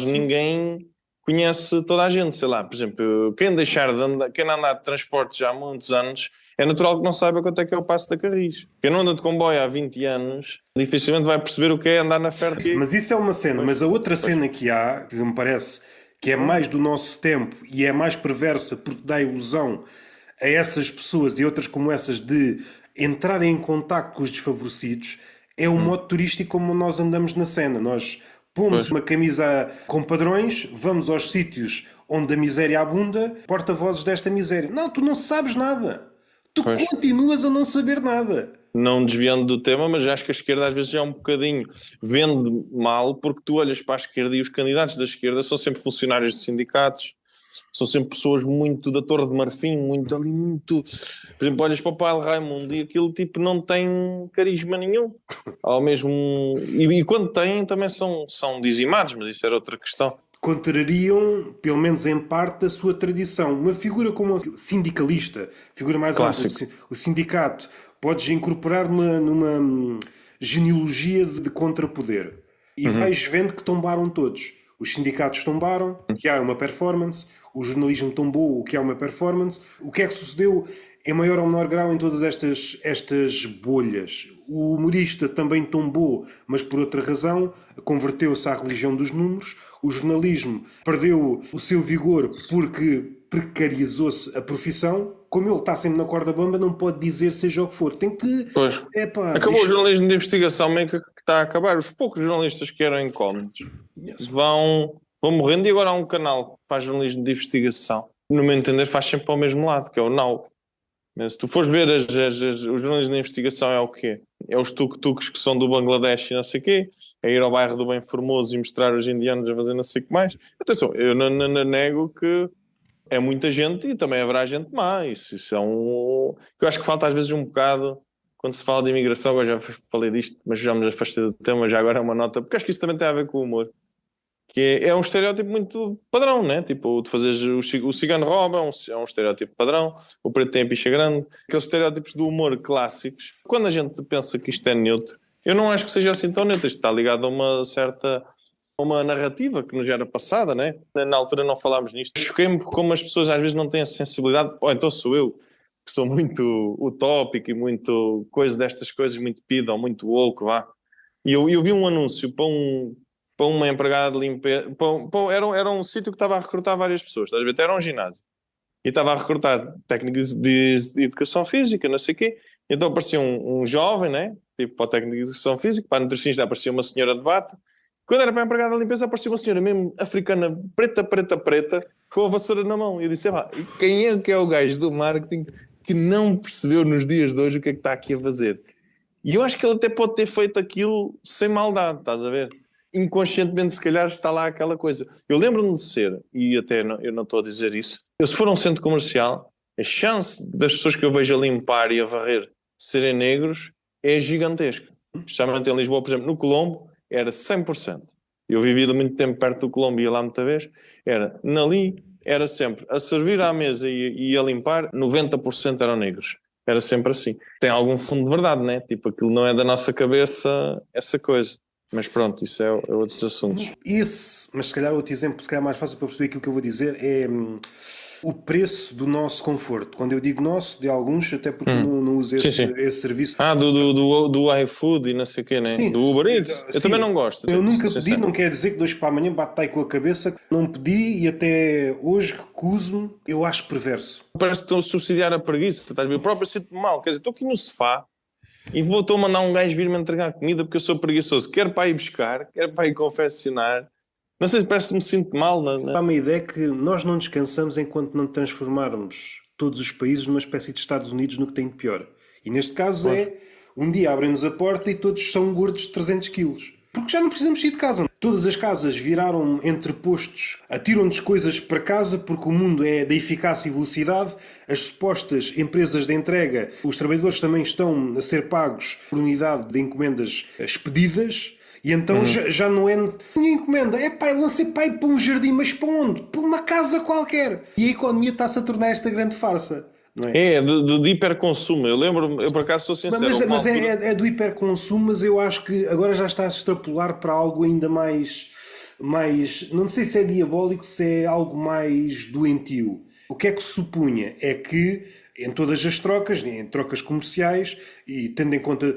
Ninguém conhece toda a gente, sei lá, por exemplo, quem anda de transporte já há muitos anos, é natural que não saiba quanto é que é o passo da Carris. Quem não anda de comboio há 20 anos, dificilmente vai perceber o que é andar na Ferde. Mas isso é uma cena, mas a outra cena que há, que me parece que é mais do nosso tempo e é mais perversa porque dá ilusão a essas pessoas e outras como essas de entrarem em contacto com os desfavorecidos, é o modo turístico como nós andamos na cena. Nós pomos uma camisa com padrões, vamos aos sítios onde a miséria abunda, porta-vozes desta miséria. Não, tu não sabes nada. Tu continuas a não saber nada. Não desviando do tema, mas acho que a esquerda às vezes já é um bocadinho vende mal, porque tu olhas para a esquerda e os candidatos da esquerda são sempre funcionários de sindicatos, são sempre pessoas muito da Torre de Marfim, muito... Por exemplo, olhas para o Paulo Raimundo e aquilo tipo não tem carisma nenhum. Ao mesmo... E quando têm também são dizimados, mas isso era outra questão. Contrariam, pelo menos em parte, a sua tradição. Uma figura como o sindicalista, figura mais ampla, o sindicato, podes incorporar numa genealogia de contrapoder. E vais vendo que tombaram todos. Os sindicatos tombaram, o que há uma performance. O jornalismo tombou, o que é uma performance. O que é que sucedeu em maior ou menor grau em todas estas bolhas. O humorista também tombou, mas por outra razão, converteu-se à religião dos números. O jornalismo perdeu o seu vigor porque precarizou-se a profissão. Como ele está sempre na corda bamba, não pode dizer seja o que for. Tem que... Pois. Epá, Acabou o jornalismo de investigação, meio que está a acabar. Os poucos jornalistas que eram incómodos vão morrendo, e agora há um canal que faz jornalismo de investigação. No meu entender, faz sempre ao mesmo lado, que é o Now. Se tu fores ver os jornalistas de investigação, é o quê? É os tuk-tuks que são do Bangladesh e não sei o quê, é ir ao bairro do Bem Formoso e mostrar os indianos a fazer não sei o que mais. Atenção, eu não nego que é muita gente e também haverá gente má. Isso é um... Eu acho que falta às vezes um bocado, quando se fala de imigração, agora já falei disto, mas já me afastei do tema, já agora é uma nota, porque acho que isso também tem a ver com o humor. Que é um estereótipo muito padrão, né? Tipo, de fazeres o cigano rouba, é um estereótipo padrão, o preto tem a picha grande, aqueles estereótipos do humor clássicos. Quando a gente pensa que isto é neutro, eu não acho que seja assim tão neutro. Isto está ligado a uma narrativa que nos era passada, né? Na altura não falámos nisto. Choquei-me como as pessoas às vezes não têm a sensibilidade, ou então sou eu, que sou muito utópico e muito coisa destas coisas, muito pido ou muito woke, vá. E eu vi um anúncio para uma empregada de limpeza. Era um sítio que estava a recrutar várias pessoas. Estás a ver? Era um ginásio. E estava a recrutar técnicos de educação física, não sei o quê. Então aparecia um jovem, né? Tipo, para o técnico de educação física. Para a nutricionista aparecia uma senhora de bata. Quando era para a empregada de limpeza, aparecia uma senhora mesmo africana, preta, com a vassoura na mão. E eu disse, quem é que é o gajo do marketing que não percebeu nos dias de hoje o que é que está aqui a fazer? E eu acho que ele até pode ter feito aquilo sem maldade, estás a ver? Inconscientemente, se calhar, está lá aquela coisa. Eu lembro-me de ser, e até eu não estou a dizer isso, eu se for a um centro comercial, a chance das pessoas que eu vejo a limpar e a varrer serem negros é gigantesca. Especialmente em Lisboa, por exemplo, no Colombo, era 100%. Eu vivi muito tempo perto do Colombo e ia lá muita vez. Era sempre a servir à mesa e a limpar, 90% eram negros. Era sempre assim. Tem algum fundo de verdade, né? Tipo, aquilo não é da nossa cabeça, essa coisa. Mas pronto, isso é outros assuntos. Esse, mas se calhar outro exemplo, se calhar mais fácil para perceber aquilo que eu vou dizer, é o preço do nosso conforto. Quando eu digo nosso, de alguns, até porque não uso esse serviço. Do iFood e não sei o quê, né? Sim, do Uber Eats. Eu também não gosto. Eu nunca pedi, não quer dizer que de hoje para amanhã bate com a cabeça. Não pedi e até hoje recuso-me. Eu acho perverso. Parece que estão a subsidiar a preguiça. Estás a ver? Eu próprio sinto-me mal. Quer dizer, estou aqui no sofá e estou a mandar um gajo vir-me entregar comida porque eu sou preguiçoso. Quero para ir buscar, quero para ir confeccionar. Não sei, parece que me sinto mal. Há uma ideia que nós não descansamos enquanto não transformarmos todos os países numa espécie de Estados Unidos no que tem de pior. E neste caso um dia abrem-nos a porta e todos são gordos de 300 quilos. Porque já não precisamos sair de casa. Todas as casas viraram entrepostos, atiram-nos coisas para casa porque o mundo é da eficácia e velocidade. As supostas empresas de entrega, os trabalhadores também estão a ser pagos por unidade de encomendas expedidas. E então já não é minha encomenda. Lancei para um jardim, mas para onde? Para uma casa qualquer. E a economia está-se a tornar esta grande farsa. Não é? De hiperconsumo. Eu lembro-me, eu por acaso sou sincero. Mas é do hiperconsumo, mas eu acho que agora já está a extrapolar para algo ainda mais. Não sei se é diabólico, se é algo mais doentio. O que é que se supunha? É que em todas as trocas, em trocas comerciais, e tendo em conta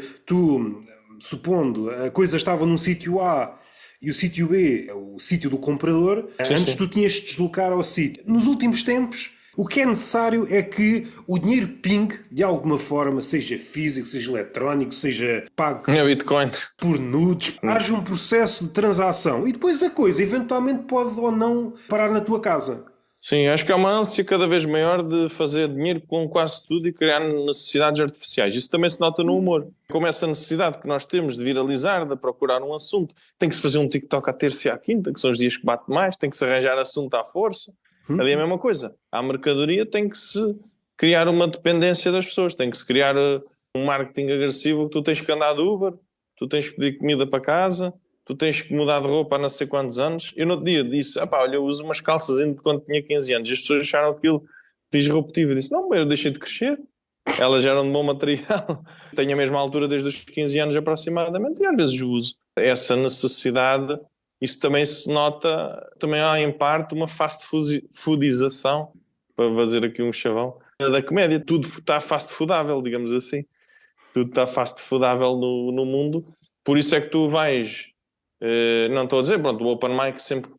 supondo a coisa estava num sítio A e o sítio B é o sítio do comprador, antes tu tinhas de deslocar ao sítio. Nos últimos tempos, o que é necessário é que o dinheiro pingue de alguma forma, seja físico, seja eletrónico, seja pago Bitcoin por nudes, haja um processo de transação e depois a coisa eventualmente pode ou não parar na tua casa. Sim, acho que há uma ânsia cada vez maior de fazer dinheiro com quase tudo e criar necessidades artificiais. Isso também se nota no humor. Como essa necessidade que nós temos de viralizar, de procurar um assunto. Tem que se fazer um TikTok à terça e à quinta, que são os dias que bate mais. Tem que se arranjar assunto à força. Ali é a mesma coisa. À mercadoria tem que se criar uma dependência das pessoas. Tem que se criar um marketing agressivo que tu tens que andar de Uber, tu tens que pedir comida para casa, tu tens que mudar de roupa há não sei quantos anos. Eu no outro dia disse, olha, eu uso umas calças ainda de quando tinha 15 anos. E as pessoas acharam aquilo disruptivo. Eu disse, não, eu deixei de crescer. Elas eram de bom material. Tenho a mesma altura desde os 15 anos aproximadamente e às vezes uso. Essa necessidade, isso também se nota, também há em parte uma fast foodização, para fazer aqui um chavão, da comédia. Tudo está fast foodável, digamos assim. Tudo está fast foodável no mundo. Por isso é que tu vais... não estou a dizer, pronto, o open mic sempre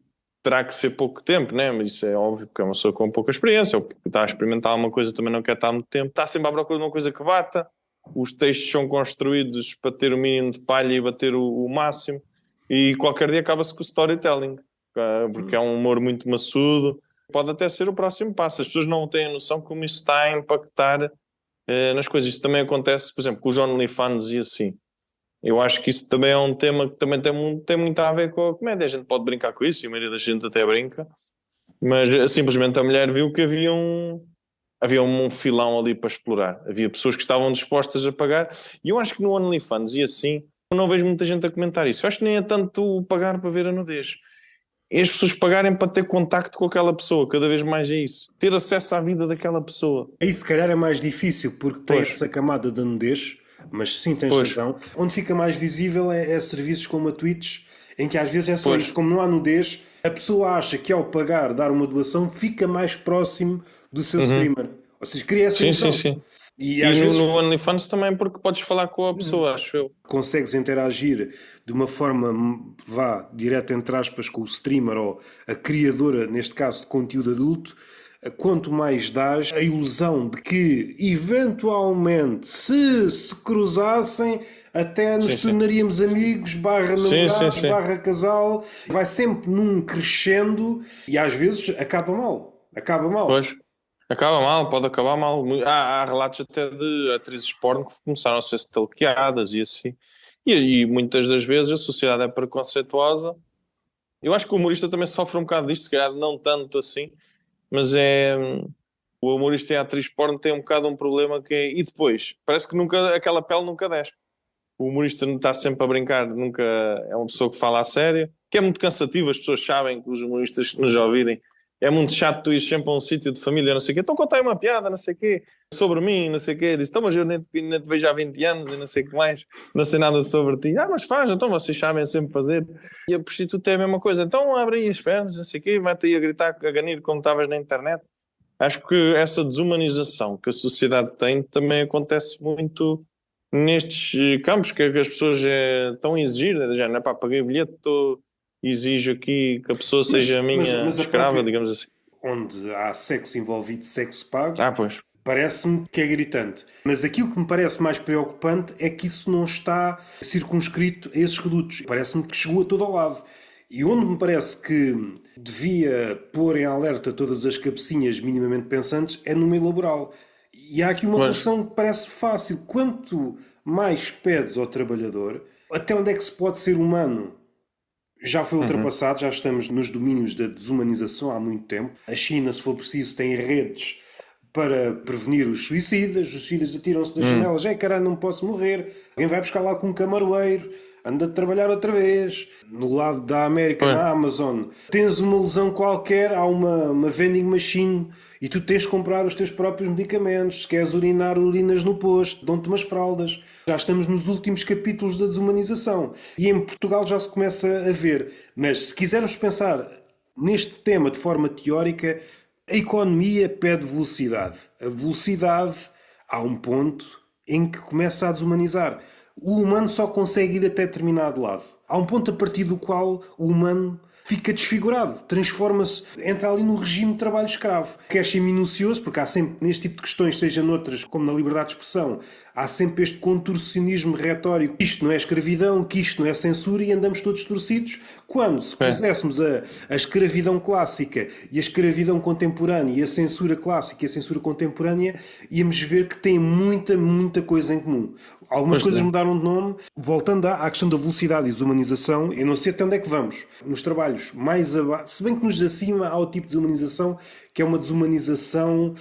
terá que ser pouco tempo, né? Mas isso é óbvio que é uma pessoa com pouca experiência, ou que está a experimentar uma coisa também não quer estar há muito tempo. Está sempre à procura de uma coisa que bata. Os textos são construídos para ter o mínimo de palha e bater o máximo. E qualquer dia acaba-se com o storytelling, porque é um humor muito maçudo. Pode até ser o próximo passo. As pessoas não têm a noção como isso está a impactar nas coisas. Isso também acontece, por exemplo, com os OnlyFans e assim. Eu acho que isso também é um tema que também tem muito a ver com a comédia. A gente pode brincar com isso, e a maioria da gente até brinca, mas simplesmente a mulher viu que havia um filão ali para explorar. Havia pessoas que estavam dispostas a pagar, e eu acho que no OnlyFans e assim, eu não vejo muita gente a comentar isso. Eu acho que nem é tanto pagar para ver a nudez. É as pessoas pagarem para ter contacto com aquela pessoa, cada vez mais é isso. Ter acesso à vida daquela pessoa. Aí se calhar é mais difícil porque tem Pois, essa camada da nudez, mas sim, tens pois, razão. Onde fica mais visível é serviços como a Twitch, em que às vezes é só pois. isso, como não há nudez, a pessoa acha que ao pagar, dar uma doação, fica mais próximo do seu Uhum. streamer. Ou seja, cria essa Sim, sim, ilusão. sim. E E às no vezes OnlyFans também, porque podes falar com a pessoa, acho eu. consegues interagir de uma forma, vá, direta entre aspas, com o streamer ou a criadora, neste caso, de conteúdo adulto, quanto mais dás, a ilusão de que, eventualmente, se cruzassem, até nos Sim, sim. tornaríamos amigos, barra Sim, sim, namorados, sim. barra casal, vai sempre num crescendo e às vezes acaba mal. Acaba mal. Pois. Acaba mal, pode acabar mal. Há relatos até de atrizes porno que começaram a ser stalkeadas e assim. E muitas das vezes a sociedade é preconceituosa. Eu acho que o humorista também sofre um bocado disto, se calhar não tanto assim, mas é. O humorista e a atriz porno têm um bocado um problema que é. E depois? Parece que nunca, aquela pele nunca desce. O humorista não está sempre a brincar, nunca é uma pessoa que fala a sério, que é muito cansativo, as pessoas sabem que os humoristas que nos ouvirem, é muito chato tu ir sempre a um sítio de família, não sei o quê, então contai uma piada, não sei o quê, sobre mim, não sei o quê, disse, então mas eu nem te vejo há 20 anos e não sei o que mais, não sei nada sobre ti, mas faz, então vocês sabem sempre fazer, e a prostituta é a mesma coisa, então abre aí as pernas, não sei o quê, vai-te aí a gritar, a ganir como estavas na internet. Acho que essa desumanização que a sociedade tem também acontece muito nestes campos que as pessoas estão a exigir, já não é para pagar o bilhete, exijo aqui que a pessoa seja a minha Mas a escrava, própria, digamos assim. onde há sexo envolvido, sexo pago, Pois. parece-me que é gritante. Mas aquilo que me parece mais preocupante é que isso não está circunscrito a esses redutos. Parece-me que chegou a todo ao lado. E onde me parece que devia pôr em alerta todas as cabecinhas minimamente pensantes é no meio laboral. E há aqui uma Pois. relação que parece fácil. Quanto mais pedes ao trabalhador, até onde é que se pode ser humano? Já foi Uhum. ultrapassado, já estamos nos domínios da desumanização há muito tempo. A China, se for preciso, tem redes para prevenir os suicidas atiram-se das Hum. janelas, caralho, não posso morrer, alguém vai buscar lá com um camaroeiro, anda a trabalhar outra vez. No lado da América, Pois. na Amazon, tens uma lesão qualquer, há uma vending machine e tu tens de comprar os teus próprios medicamentos. Se queres urinar, urinas no posto, dão-te umas fraldas. Já estamos nos últimos capítulos da desumanização e em Portugal já se começa a ver. Mas se quisermos pensar neste tema de forma teórica, a economia pede velocidade. A velocidade, há um ponto em que começa a desumanizar. O humano só consegue ir até determinado lado. Há um ponto a partir do qual o humano fica desfigurado, transforma-se, entra ali no regime de trabalho escravo. Quer ser minucioso, porque há sempre, neste tipo de questões, seja noutras, como na liberdade de expressão, há sempre este contorcionismo retórico, que isto não é escravidão, que isto não é censura, e andamos todos torcidos, quando, se É. puséssemos a escravidão clássica e a escravidão contemporânea e a censura clássica e a censura contemporânea, íamos ver que têm muita, muita coisa em comum. Algumas Pois coisas é. mudaram de nome. Voltando à questão da velocidade e desumanização, eu não sei até onde é que vamos. Nos trabalhos mais abaixo, se bem que nos de acima há o tipo de desumanização que é uma desumanização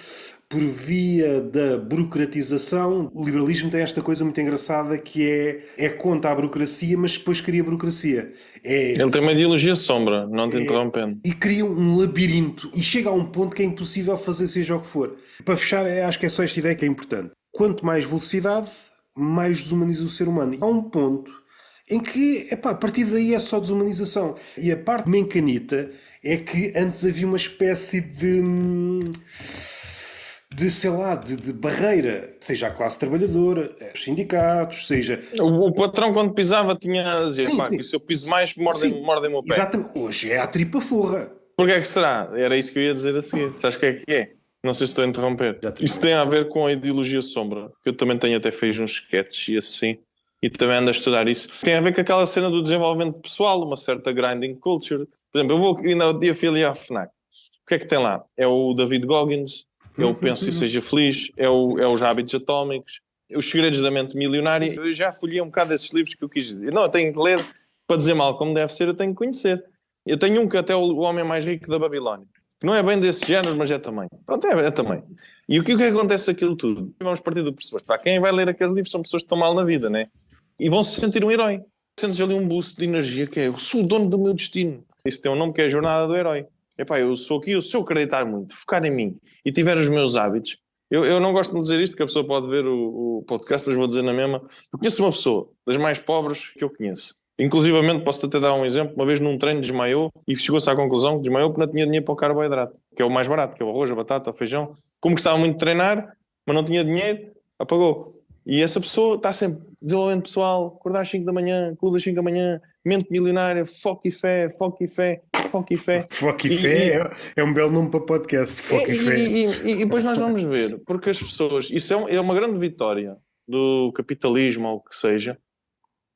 por via da burocratização. O liberalismo tem esta coisa muito engraçada que é contra a burocracia, mas depois cria burocracia. Ele tem uma ideologia sombra, não te interrompendo. E cria um labirinto e chega a um ponto que é impossível fazer seja o que for. Para fechar, acho que é só esta ideia que é importante. Quanto mais velocidade, mais desumaniza o ser humano. Há um ponto em que, a partir daí é só desumanização. E a parte mencanita é que antes havia uma espécie sei lá, de barreira, seja a classe trabalhadora, os sindicatos, seja... O patrão, quando pisava, tinha a dizer: Sim, pá, que sim, se eu piso mais, sim, mordem-me o pé. exatamente. Hoje é a tripa forra. Porquê é que será? Era isso que eu ia dizer a seguir. Sabes o que é que é? Não sei se estou a interromper. Já te Isso tem a ver com a ideologia sombra, que eu também tenho até feito uns sketches e assim, e também ando a estudar isso. Tem a ver com aquela cena do desenvolvimento pessoal, uma certa grinding culture. Por exemplo, eu vou ainda ao dia fui ali à FNAC. O que é que tem lá? É o David Goggins, é o Pense e Seja Feliz, é os Hábitos Atómicos, é os Segredos da Mente Milionária. Eu já folhei um bocado desses livros que eu quis dizer. Não, eu tenho que ler para dizer mal como deve ser, eu tenho que conhecer. Eu tenho um que até é o Homem Mais Rico da Babilónia. Que não é bem desse género, mas é também. Pronto, é também. E o que é que acontece aquilo tudo? Vamos partir do pressuposto. Pá, quem vai ler aquele livro são pessoas que estão mal na vida, né? E vão se sentir um herói. Sentes ali um boost de energia que é: eu sou o dono do meu destino. Isso tem um nome que é a Jornada do Herói. Epá, eu sou aqui, se eu acreditar muito, focar em mim e tiver os meus hábitos. Eu não gosto de dizer isto, que a pessoa pode ver o podcast, mas vou dizer na mesma. Eu conheço uma pessoa das mais pobres que eu conheço. Inclusivamente, posso até dar um exemplo. Uma vez num treino desmaiou e chegou-se à conclusão que desmaiou porque não tinha dinheiro para o carboidrato, que é o mais barato, que é o arroz, a batata, o feijão. Como gostava muito de treinar, mas não tinha dinheiro, apagou. E essa pessoa está sempre: desenvolvimento pessoal, acordar às 5 da manhã, clube às 5 da manhã, mente milionária, foco e fé, foco e fé, foco e fé. Foco e fé é um belo nome para podcast. Foco e fé. E depois nós vamos ver, porque as pessoas, isso é uma grande vitória do capitalismo ou o que seja,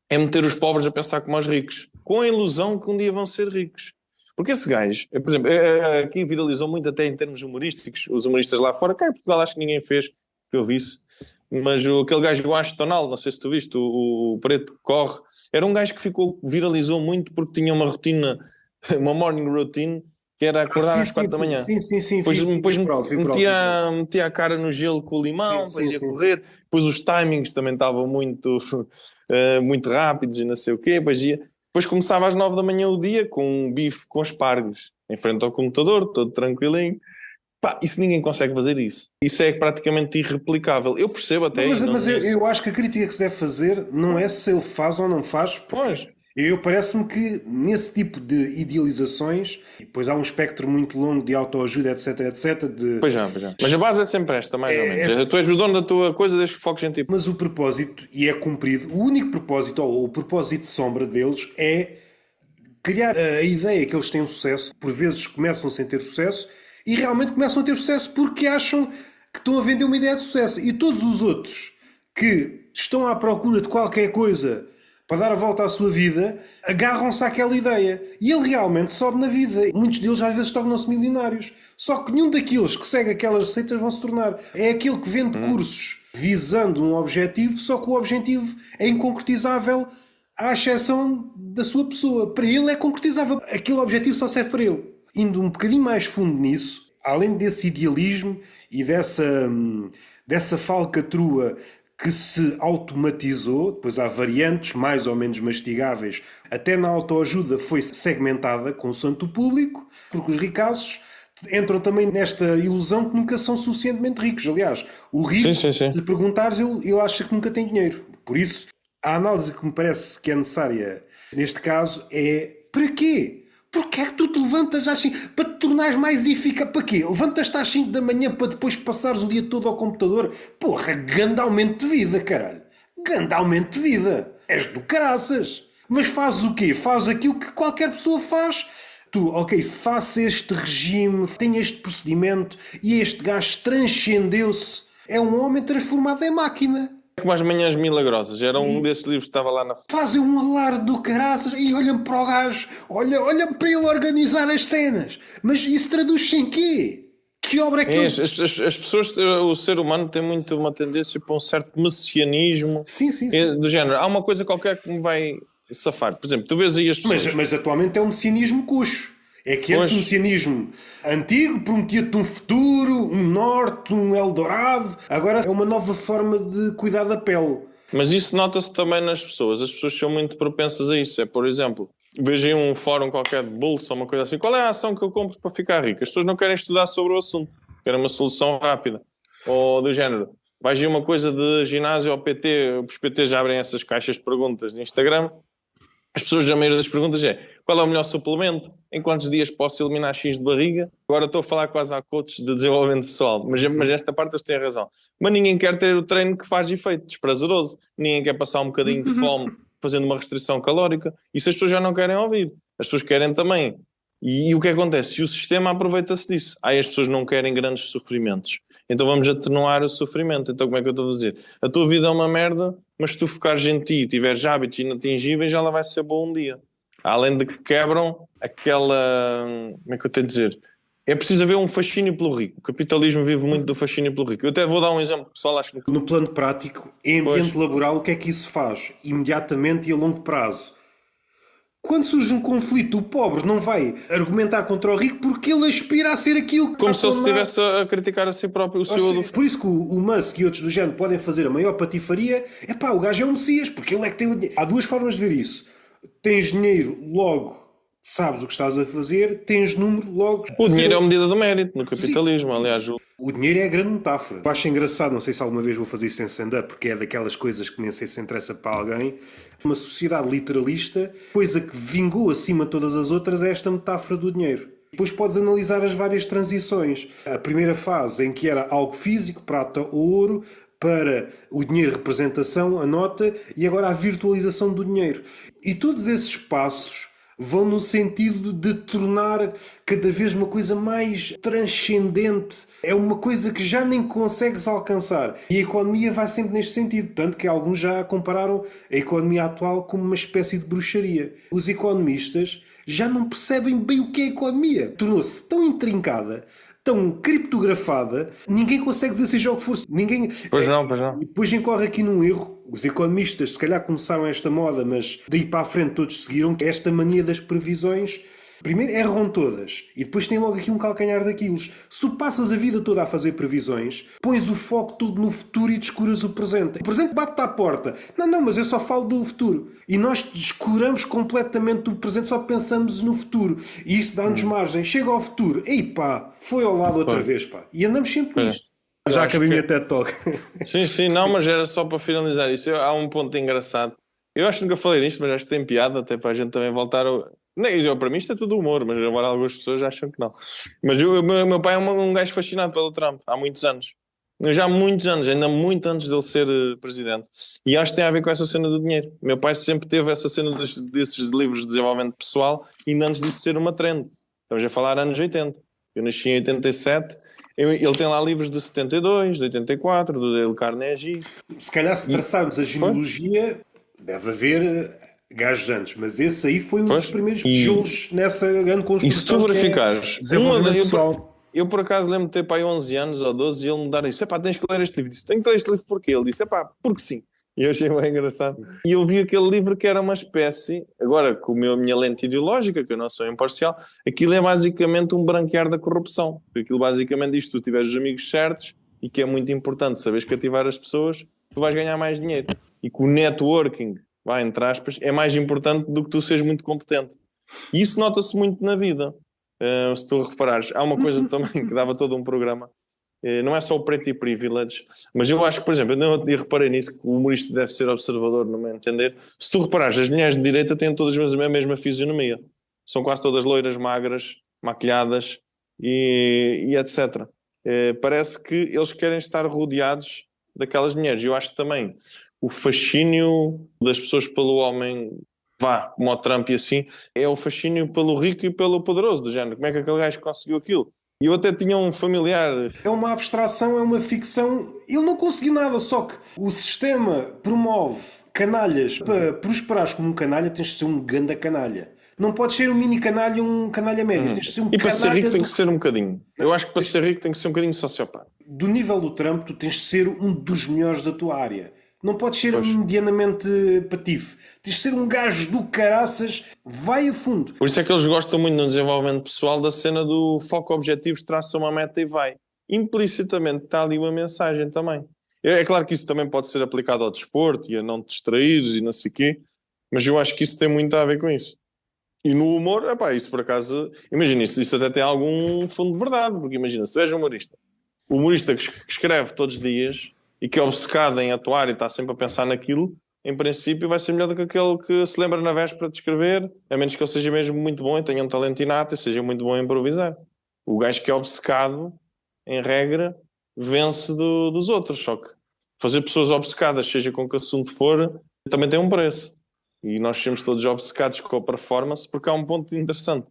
é meter os pobres a pensar como os ricos, com a ilusão que um dia vão ser ricos. Porque esse gajo, por exemplo, aqui viralizou muito até em termos humorísticos, os humoristas lá fora, cá em Portugal acho que ninguém fez, que eu visse, mas aquele gajo do Ashton, não sei se tu viste, o preto que corre, era um gajo que viralizou muito porque tinha uma rotina, uma morning routine, que era acordar às 4 da manhã. Sim. Depois Fui por alto, fui por alto. metia a cara no gelo com o limão, depois ia Sim. correr, depois os timings também estavam muito, muito rápidos e não sei o quê, depois começava às 9 da manhã o dia com um bife com espargos, em frente ao computador, todo tranquilinho. Pá, isso ninguém consegue fazer isso. Isso é praticamente irreplicável. Eu percebo até. Mas eu acho que a crítica que se deve fazer não é se ele faz ou não faz, Pois. Parece-me que nesse tipo de idealizações, e depois há um espectro muito longo de autoajuda, etc. Pois já. Mas a base é sempre esta, mais ou menos. Tu és o dono da tua coisa, desde que foques em ti. Mas o propósito, e é cumprido, o único propósito, ou o propósito de sombra deles, é criar a ideia que eles têm sucesso. Por vezes começam sem ter sucesso e realmente começam a ter sucesso porque acham que estão a vender uma ideia de sucesso. E todos os outros que estão à procura de qualquer coisa para dar a volta à sua vida, agarram-se àquela ideia. E ele realmente sobe na vida. Muitos deles às vezes tornam-se milionários. Só que nenhum daqueles que segue aquelas receitas vão se tornar. É aquele que vende cursos visando um objetivo, só que o objetivo é inconcretizável à exceção da sua pessoa. Para ele é concretizável. Aquele objetivo só serve para ele. Indo um bocadinho mais fundo nisso, além desse idealismo e dessa falcatrua que se automatizou, depois há variantes mais ou menos mastigáveis, até na autoajuda foi segmentada consoante o público, porque os ricaços entram também nesta ilusão que nunca são suficientemente ricos. Aliás, o rico, se lhe perguntares, ele acha que nunca tem dinheiro. Por isso, a análise que me parece que é necessária neste caso é: para quê? Porquê é que tu te levantas às 5? Para te tornares mais eficaz? Para quê? Levantas-te às 5 da manhã para depois passares o dia todo ao computador? Porra, grande aumento de vida, caralho. Grande aumento de vida. És do caraças. Mas fazes o quê? Fazes aquilo que qualquer pessoa faz. Tu, ok, faça este regime, tem este procedimento e este gajo transcendeu-se. É um homem transformado em máquina. Como as manhãs milagrosas, era um desses livros que estava lá na... Fazem um alarde do caraças e olham para o gajo, olham para ele organizar as cenas. Mas isso traduz-se em quê? Que obra é que ele... As pessoas, o ser humano tem muito uma tendência para um certo messianismo. Sim. Do género, há uma coisa qualquer que me vai safar. Por exemplo, tu vês aí as pessoas... Mas atualmente é um messianismo coxo. É que antes o messianismo antigo prometia-te um futuro, um norte, um Eldorado. Agora é uma nova forma de cuidar da pele. Mas isso nota-se também nas pessoas. As pessoas são muito propensas a isso. É, por exemplo, vejo em um fórum qualquer de bolsa ou uma coisa assim: qual é a ação que eu compro para ficar rico? As pessoas não querem estudar sobre o assunto. Querem uma solução rápida. Ou do género, vais ver uma coisa de ginásio ao PT, os PTs já abrem essas caixas de perguntas de Instagram. As pessoas, a maioria das perguntas é: qual é o melhor suplemento? Em quantos dias posso eliminar X de barriga? Agora estou a falar quase a coaches de desenvolvimento pessoal, mas esta parte eles têm razão. Mas ninguém quer ter o treino que faz efeito desprazeroso. Ninguém quer passar um bocadinho de fome fazendo uma restrição calórica. Isso as pessoas já não querem ouvir. As pessoas querem também. E o que acontece? E o sistema aproveita-se disso. Aí as pessoas não querem grandes sofrimentos. Então vamos atenuar o sofrimento. Então como é que eu estou a dizer? A tua vida é uma merda, mas se tu focares em ti e tiveres hábitos inatingíveis, ela vai ser boa um dia. Além de que quebram aquela... Como é que eu tenho a dizer? É preciso haver um fascínio pelo rico. O capitalismo vive muito do fascínio pelo rico. Eu até vou dar um exemplo, pessoal. Acho que... No plano prático, em ambiente laboral, o que é que isso faz? Imediatamente e a longo prazo. Quando surge um conflito, o pobre não vai argumentar contra o rico porque ele aspira a ser aquilo que como se ele está estivesse a criticar a si próprio. Por isso que o Musk e outros do género podem fazer a maior patifaria. É pá, o gajo é um Messias, porque ele é que tem o dinheiro. Há duas formas de ver isso. Tens dinheiro, logo sabes o que estás a fazer. Tens número, logo... O dinheiro é uma medida do mérito no capitalismo. Sim. Aliás, o dinheiro é a grande metáfora. Eu acho engraçado, não sei se alguma vez vou fazer isso em stand-up, porque é daquelas coisas que nem sei se interessa para alguém. Uma sociedade literalista, coisa que vingou acima de todas as outras, é esta metáfora do dinheiro. Depois podes analisar as várias transições. A primeira fase em que era algo físico, prata ou ouro, para o dinheiro representação, a nota, e agora a virtualização do dinheiro. E todos esses passos vão no sentido de tornar cada vez uma coisa mais transcendente. É uma coisa que já nem consegues alcançar. E a economia vai sempre neste sentido. Tanto que alguns já compararam a economia atual como uma espécie de bruxaria. Os economistas já não percebem bem o que é economia. Tornou-se tão intrincada, tão criptografada, ninguém consegue dizer seja o que for. Ninguém... Pois não, pois não. E depois incorre aqui num erro. Os economistas se calhar começaram esta moda, mas daí para a frente todos seguiram, que é esta mania das previsões. Primeiro erram todas e depois tem logo aqui um calcanhar daquilos. Se tu passas a vida toda a fazer previsões, pões o foco todo no futuro e descuras o presente. O presente bate-te à porta. Não, mas eu só falo do futuro. E nós descuramos completamente o presente, só pensamos no futuro. E isso dá-nos margem. Chega ao futuro. Ei pá, foi ao lado outra vez, pá. E andamos sempre nisto. Já acabei a minha TED Talk. Sim, não, mas era só para finalizar isso. Há um ponto engraçado. Eu acho que nunca falei nisto, mas acho que tem piada, até para a gente também voltar ao... Não, para mim isto é tudo humor, mas agora algumas pessoas acham que não. Mas o meu pai é um gajo fascinado pelo Trump, há muitos anos. Já há muitos anos, ainda muito antes dele ser presidente. E acho que tem a ver com essa cena do dinheiro. Meu pai sempre teve essa cena desses livros de desenvolvimento pessoal, ainda antes disso ser uma trend. Estamos a falar anos 80. Eu nasci em 87. Ele tem lá livros de 72, de 84, do Dale Carnegie. Se calhar se traçarmos a genealogia, deve haver gajos antes, mas esse aí foi um dos primeiros tijolos nessa grande construção. E se tu verificares, pessoal... eu por acaso lembro de ter pai 11 anos ou 12 e ele me dar isso, tens que ler este livro. Disse, tenho que ler este livro porquê? Ele disse, porque sim. E eu achei bem engraçado. E eu vi aquele livro que era uma espécie, agora com a minha lente ideológica, que eu não sou imparcial, aquilo é basicamente um branquear da corrupção. Aquilo basicamente diz que tu tiveres os amigos certos e que é muito importante saberes cativar as pessoas, tu vais ganhar mais dinheiro. E que o networking, entre aspas, é mais importante do que tu seres muito competente. E isso nota-se muito na vida. Se tu reparares, há uma coisa também que dava todo um programa. Não é só o preto e privilege, mas eu acho que, por exemplo, eu reparei nisso, que o humorista deve ser observador, no meu entender. Se tu reparares, as mulheres de direita têm todas a mesma fisionomia. São quase todas loiras, magras, maquilhadas e etc. Parece que eles querem estar rodeados daquelas mulheres. Eu acho que também o fascínio das pessoas pelo homem, como o Trump e assim, é o fascínio pelo rico e pelo poderoso, do género. Como é que aquele gajo conseguiu aquilo? E eu até tinha um familiar... É uma abstração, é uma ficção. Ele não conseguiu nada, só que o sistema promove canalhas. Para prosperares como um canalha, tens de ser um ganda canalha. Não podes ser um mini canalha, um canalha médio. Tens de ser um e para ser rico tem que ser um bocadinho. Eu acho que para ser rico tem que ser um bocadinho sociopata. Do nível do Trump, tu tens de ser um dos melhores da tua área. Não podes ser medianamente patife. Tens de ser um gajo do caraças, vai a fundo. Por isso é que eles gostam muito no desenvolvimento pessoal da cena do foco objetivos, traça uma meta e vai. Implicitamente está ali uma mensagem também. É claro que isso também pode ser aplicado ao desporto e a não te distraires e não sei o quê, mas eu acho que isso tem muito a ver com isso. E no humor, isso por acaso... Imagina, isso até tem algum fundo de verdade, porque imagina, se tu és humorista que escreve todos os dias... e que é obcecado em atuar e está sempre a pensar naquilo, em princípio, vai ser melhor do que aquele que se lembra na véspera de escrever, a menos que ele seja mesmo muito bom e tenha um talento inato e seja muito bom a improvisar. O gajo que é obcecado, em regra, vence dos outros. Só que fazer pessoas obcecadas, seja com que assunto for, também tem um preço. E nós somos todos obcecados com a performance, porque há um ponto interessante.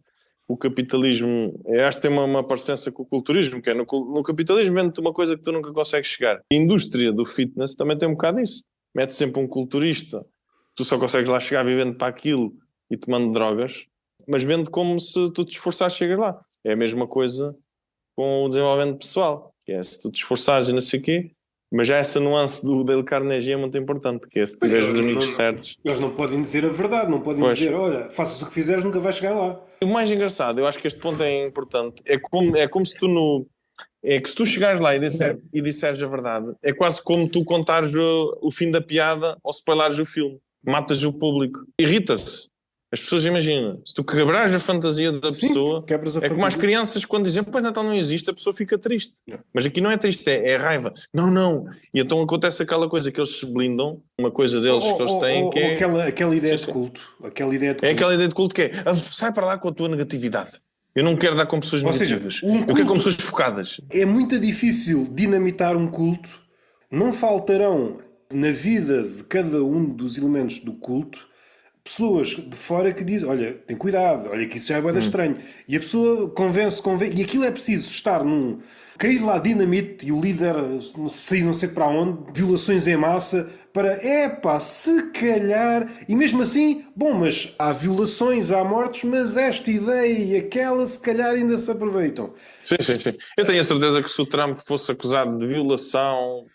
O capitalismo, eu acho que tem uma parecença com o culturismo, que é no capitalismo vende-te uma coisa que tu nunca consegues chegar. A indústria do fitness também tem um bocado isso. Mete sempre um culturista, tu só consegues lá chegar vivendo para aquilo e tomando drogas, mas vende como se tu te esforçares chegas lá. É a mesma coisa com o desenvolvimento pessoal, que é se tu te esforçares e não sei o quê, mas já essa nuance do Dale Carnegie é muito importante, que é se tiveres os amigos certos. Eles não podem dizer a verdade, não podem dizer, olha, faças o que fizeres, nunca vais chegar lá. O mais engraçado, eu acho que este ponto é importante, é como se tu é que se tu chegares lá e disseres a verdade, é quase como tu contares o fim da piada ou spoilares o filme. Matas o público. Irrita-se. As pessoas imaginam. Se tu quebrares a fantasia da pessoa, é como as crianças quando dizem, pois Natal não existe, a pessoa fica triste. Mas aqui não é triste, é raiva. Não. E então acontece aquela coisa que eles se blindam, uma coisa deles que eles têm, que é... Aquela ideia de culto. Aquela ideia de culto. É aquela ideia de culto que é, sai para lá com a tua negatividade. Eu não quero dar com pessoas negativas. Eu quero com pessoas focadas. É muito difícil dinamitar um culto. Não faltarão na vida de cada um dos elementos do culto pessoas de fora que dizem, olha, tem cuidado, olha que isso já é bué estranho. E a pessoa convence, e aquilo é preciso estar cair lá dinamite e o líder sair não sei para onde, violações em massa, para, se calhar, e mesmo assim, bom, mas há violações, há mortes, mas esta ideia e aquela se calhar ainda se aproveitam. Sim. Eu tenho a certeza que se o Trump fosse acusado de violação,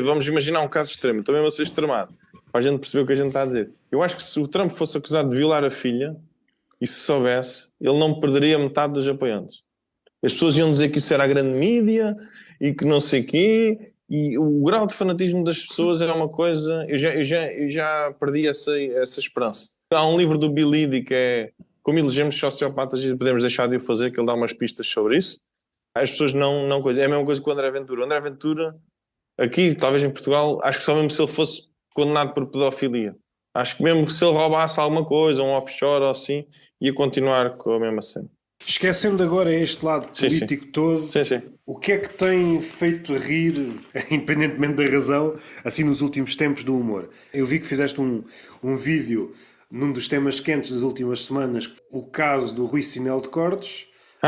vamos imaginar um caso extremo, também vai ser extremado, para a gente perceber o que a gente está a dizer. Eu acho que se o Trump fosse acusado de violar a filha, e se soubesse, ele não perderia metade dos apoiantes. As pessoas iam dizer que isso era a grande mídia e que não sei quê, e o grau de fanatismo das pessoas era uma coisa... Eu já perdi essa esperança. Há um livro do Bill Liddy que é Como Elegemos Sociopatas e Podemos Deixar de o Fazer, que ele dá umas pistas sobre isso. As pessoas não coisa. É a mesma coisa que o André Ventura. O André Ventura, aqui, talvez em Portugal, acho que só mesmo se ele fosse condenado por pedofilia. Acho que mesmo que se ele roubasse alguma coisa, um offshore ou assim, ia continuar com a mesma cena. Esquecendo agora este lado político todo, o que é que tem feito rir, independentemente da razão, assim nos últimos tempos do humor? Eu vi que fizeste um vídeo num dos temas quentes das últimas semanas, o caso do Rui Sinel de Cortes.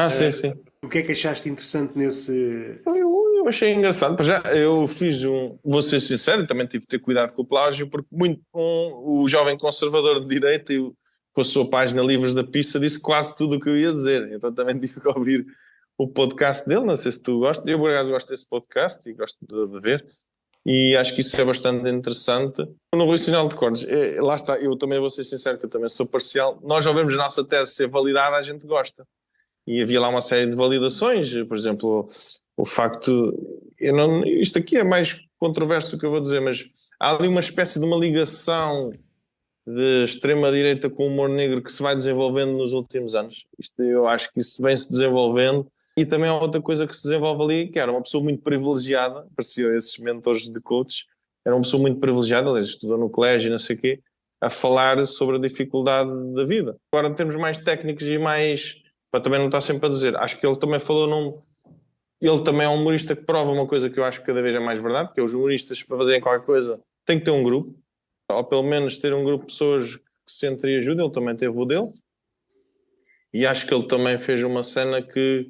Sim. O que é que achaste interessante nesse... Eu achei engraçado. Já eu fiz vou ser sincero, também tive de ter cuidado com o plágio, porque o jovem conservador de direita e com a sua página Livros da Pizza disse quase tudo o que eu ia dizer. Então também tive que ouvir o podcast dele. Não sei se tu gostas. Eu, por acaso, gosto desse podcast e gosto de ver. E acho que isso é bastante interessante. No Rui Sinel de Cortes, lá está, eu também vou ser sincero, que eu também sou parcial. Nós já vemos a nossa tese ser validada, a gente gosta. E havia lá uma série de validações, por exemplo, o facto... isto aqui é mais controverso do que eu vou dizer, mas há ali uma espécie de uma ligação de extrema-direita com o humor negro que se vai desenvolvendo nos últimos anos. Isto eu acho que isso vem-se desenvolvendo. E também há outra coisa que se desenvolve ali, que era uma pessoa muito privilegiada, pareciam esses mentores de coaches, era uma pessoa muito privilegiada, aliás, estudou no colégio e não sei o quê, a falar sobre a dificuldade da vida. Agora, em termos mais técnicos e mais... para também não estar sempre a dizer, acho que ele também falou ele também é um humorista que prova uma coisa que eu acho que cada vez é mais verdade, que é os humoristas, para fazerem qualquer coisa, têm que ter um grupo, ou pelo menos ter um grupo de pessoas que se sentem e ajudem. Ele também teve o dele, e acho que ele também fez uma cena que,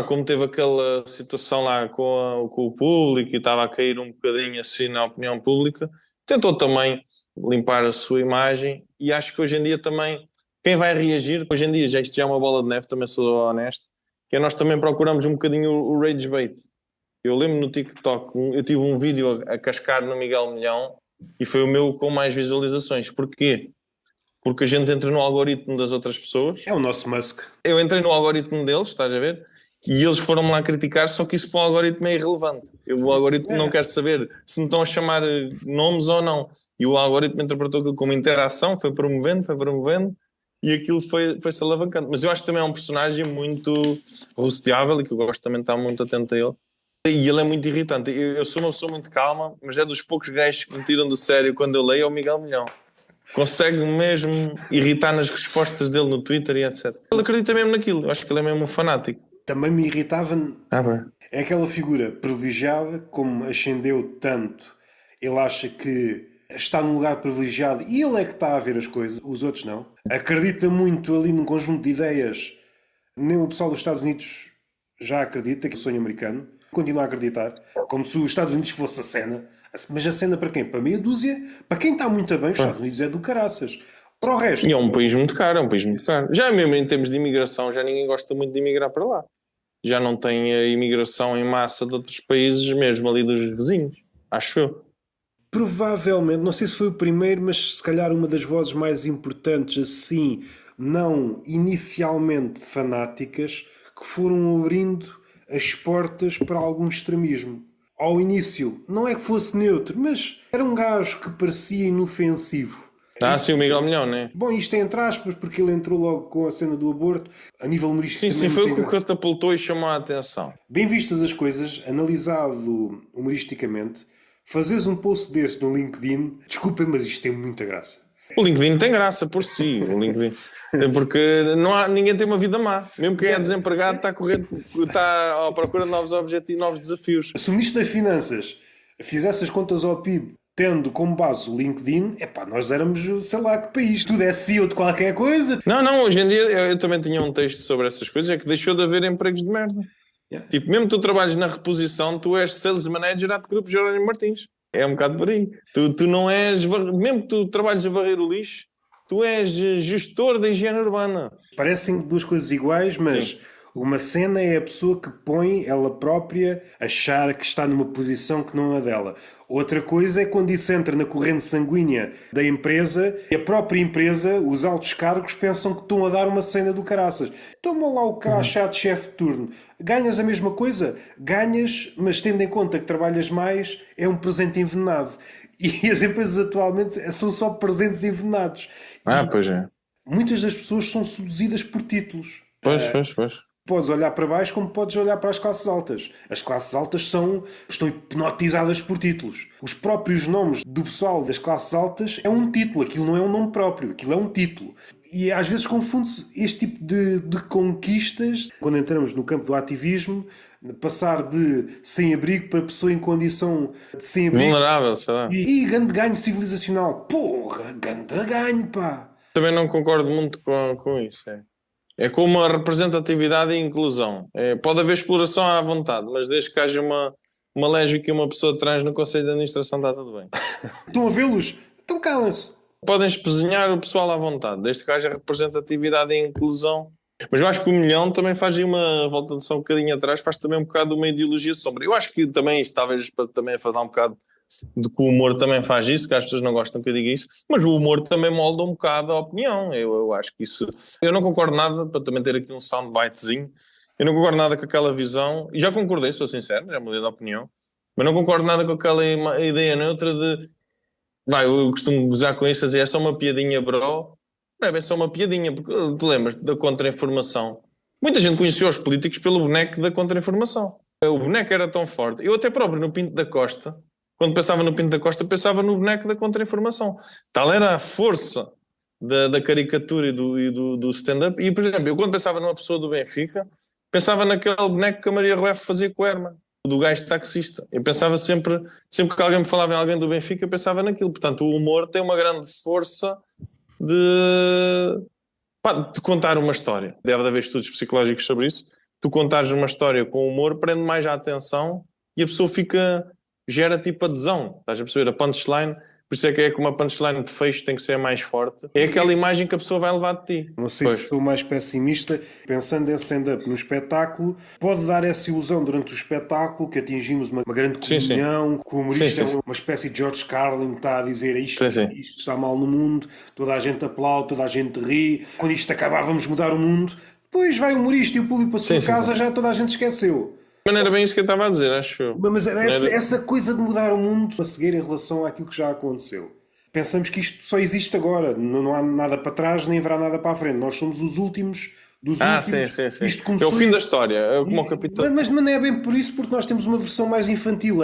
como teve aquela situação lá com o público e estava a cair um bocadinho assim na opinião pública, tentou também limpar a sua imagem, e acho que hoje em dia também, quem vai reagir, hoje em dia isto já é uma bola de neve, também sou honesto, que nós também procuramos um bocadinho o rage bait. Eu lembro no TikTok, eu tive um vídeo a cascar no Miguel Milhão e foi o meu com mais visualizações. Porquê? Porque a gente entra no algoritmo das outras pessoas. É o nosso Musk. Eu entrei no algoritmo deles, estás a ver? E eles foram-me lá criticar, só que isso para o algoritmo é irrelevante. O algoritmo não quer saber se me estão a chamar nomes ou não. E o algoritmo interpretou aquilo como interação, foi promovendo, e aquilo foi-se alavancando. Mas eu acho que também é um personagem muito rosteável e que eu gosto também de estar muito atento a ele. E ele é muito irritante. Eu sou uma pessoa muito calma, mas é dos poucos gajos que me tiram do sério quando eu leio, é o Miguel Milhão. Consegue mesmo irritar nas respostas dele no Twitter e etc. Ele acredita mesmo naquilo. Eu acho que ele é mesmo um fanático. Também me irritava. Bem. É aquela figura privilegiada, como ascendeu tanto, ele acha que está num lugar privilegiado e ele é que está a ver as coisas, os outros não. Acredita muito ali num conjunto de ideias. Nem o pessoal dos Estados Unidos já acredita que é o sonho americano. Continua a acreditar, como se os Estados Unidos fosse a cena. Mas a cena para quem? Para meia dúzia? Para quem está muito bem, os Estados Unidos é do caraças. Para o resto... E é um país muito caro, é um país muito caro. Já mesmo em termos de imigração, já ninguém gosta muito de imigrar para lá. Já não tem a imigração em massa de outros países, mesmo ali dos vizinhos, acho eu. Provavelmente, não sei se foi o primeiro, mas se calhar uma das vozes mais importantes, assim, não inicialmente fanáticas, que foram abrindo as portas para algum extremismo. Ao início, não é que fosse neutro, mas era um gajo que parecia inofensivo. Sim, o Miguel Milhão, né? Bom, isto é entre aspas, porque ele entrou logo com a cena do aborto, a nível humorístico. Sim, foi o que o catapultou e chamou a atenção. Bem vistas as coisas, analisado humoristicamente, fazeres um post desse no LinkedIn, desculpem, mas isto tem muita graça. O LinkedIn tem graça por si, o LinkedIn. Porque ninguém tem uma vida má. Mesmo quem é desempregado está à procura de novos objetivos, novos desafios. Se o Ministro das Finanças fizesse as contas ao PIB tendo como base o LinkedIn, nós éramos, sei lá, que país. Tudo é CEO de qualquer coisa. Não, hoje em dia eu também tinha um texto sobre essas coisas, é que deixou de haver empregos de merda. Yeah. Tipo, mesmo que tu trabalhes na reposição, tu és sales manager de Grupo Jerónimo Martins. É um bocado por aí. Tu não és, mesmo que tu trabalhes a varrer o lixo, tu és gestor da higiene urbana. Parecem duas coisas iguais, mas... Sim. Uma cena é a pessoa que põe ela própria achar que está numa posição que não é dela. Outra coisa é quando isso entra na corrente sanguínea da empresa e a própria empresa, os altos cargos, pensam que estão a dar uma cena do caraças. Toma lá o crachá de chefe de turno. Ganhas a mesma coisa? Ganhas, mas tendo em conta que trabalhas mais, é um presente envenenado. E as empresas atualmente são só presentes envenenados. Pois é. Muitas das pessoas são seduzidas por títulos. Pois. Podes olhar para baixo como podes olhar para as classes altas. As classes altas estão hipnotizadas por títulos. Os próprios nomes do pessoal das classes altas é um título. Aquilo não é um nome próprio. Aquilo é um título. E às vezes confunde-se este tipo de conquistas. Quando entramos no campo do ativismo, passar de sem-abrigo para pessoa em condição de sem-abrigo. Vulnerável, sei lá. E grande ganho civilizacional. Porra, grande ganho, pá. Também não concordo muito com isso, É como a representatividade e a inclusão. Pode haver exploração à vontade, mas desde que haja uma lésbica e uma pessoa trans no Conselho de Administração está tudo bem. Estão a vê-los? Então calem-se. Podem espezinhar o pessoal à vontade, desde que haja representatividade e inclusão. Mas eu acho que o Milhão também faz aí uma volta de só um bocadinho atrás, faz também um bocado uma ideologia sombra. Eu acho que também isto talvez para também falar um bocado de que o humor também faz isso, que as pessoas não gostam que eu diga isso, mas o humor também molda um bocado a opinião. Eu acho que isso... Eu não concordo nada, para também ter aqui um soundbitezinho, eu não concordo nada com aquela visão, e já concordei, sou sincero, já mudei de opinião, mas não concordo nada com aquela ideia neutra de... eu costumo gozar com isso, dizer, é só uma piadinha, bro. Não é bem só uma piadinha, porque tu lembras da contra-informação. Muita gente conheceu os políticos pelo boneco da contra-informação. O boneco era tão forte. Eu até próprio, no Pinto da Costa... Quando pensava no Pinto da Costa, pensava no boneco da contra-informação. Tal era a força da caricatura e do stand-up. E, por exemplo, eu quando pensava numa pessoa do Benfica, pensava naquele boneco que a Maria Rueff fazia com o Herman, do gajo taxista. Eu pensava sempre que alguém me falava em alguém do Benfica, eu pensava naquilo. Portanto, o humor tem uma grande força de contar uma história. Deve haver estudos psicológicos sobre isso. Tu contares uma história com humor, prende mais a atenção e a pessoa gera tipo adesão, estás a perceber? A punchline, por isso é que uma punchline de fecho tem que ser mais forte. É aquela imagem que a pessoa vai levar de ti. Não sei se sou mais pessimista, pensando em stand-up no espetáculo, pode dar essa ilusão durante o espetáculo que atingimos uma grande comunhão, que o humorista é uma espécie de George Carlin que está a dizer isto está mal no mundo, toda a gente aplaude, toda a gente ri, quando isto acabar vamos mudar o mundo. Depois vai o humorista e o público para a sua casa, já toda a gente esqueceu. Mas não era bem isso que eu estava a dizer, acho eu. Mas essa coisa de mudar o mundo a seguir em relação àquilo que já aconteceu. Pensamos que isto só existe agora. Não há nada para trás, nem haverá nada para a frente. Nós somos os últimos dos Sim, últimos. sim, sim. Isto É o começou fim da história, é como o capítulo. mas não é bem por isso, porque nós temos uma versão mais infantil.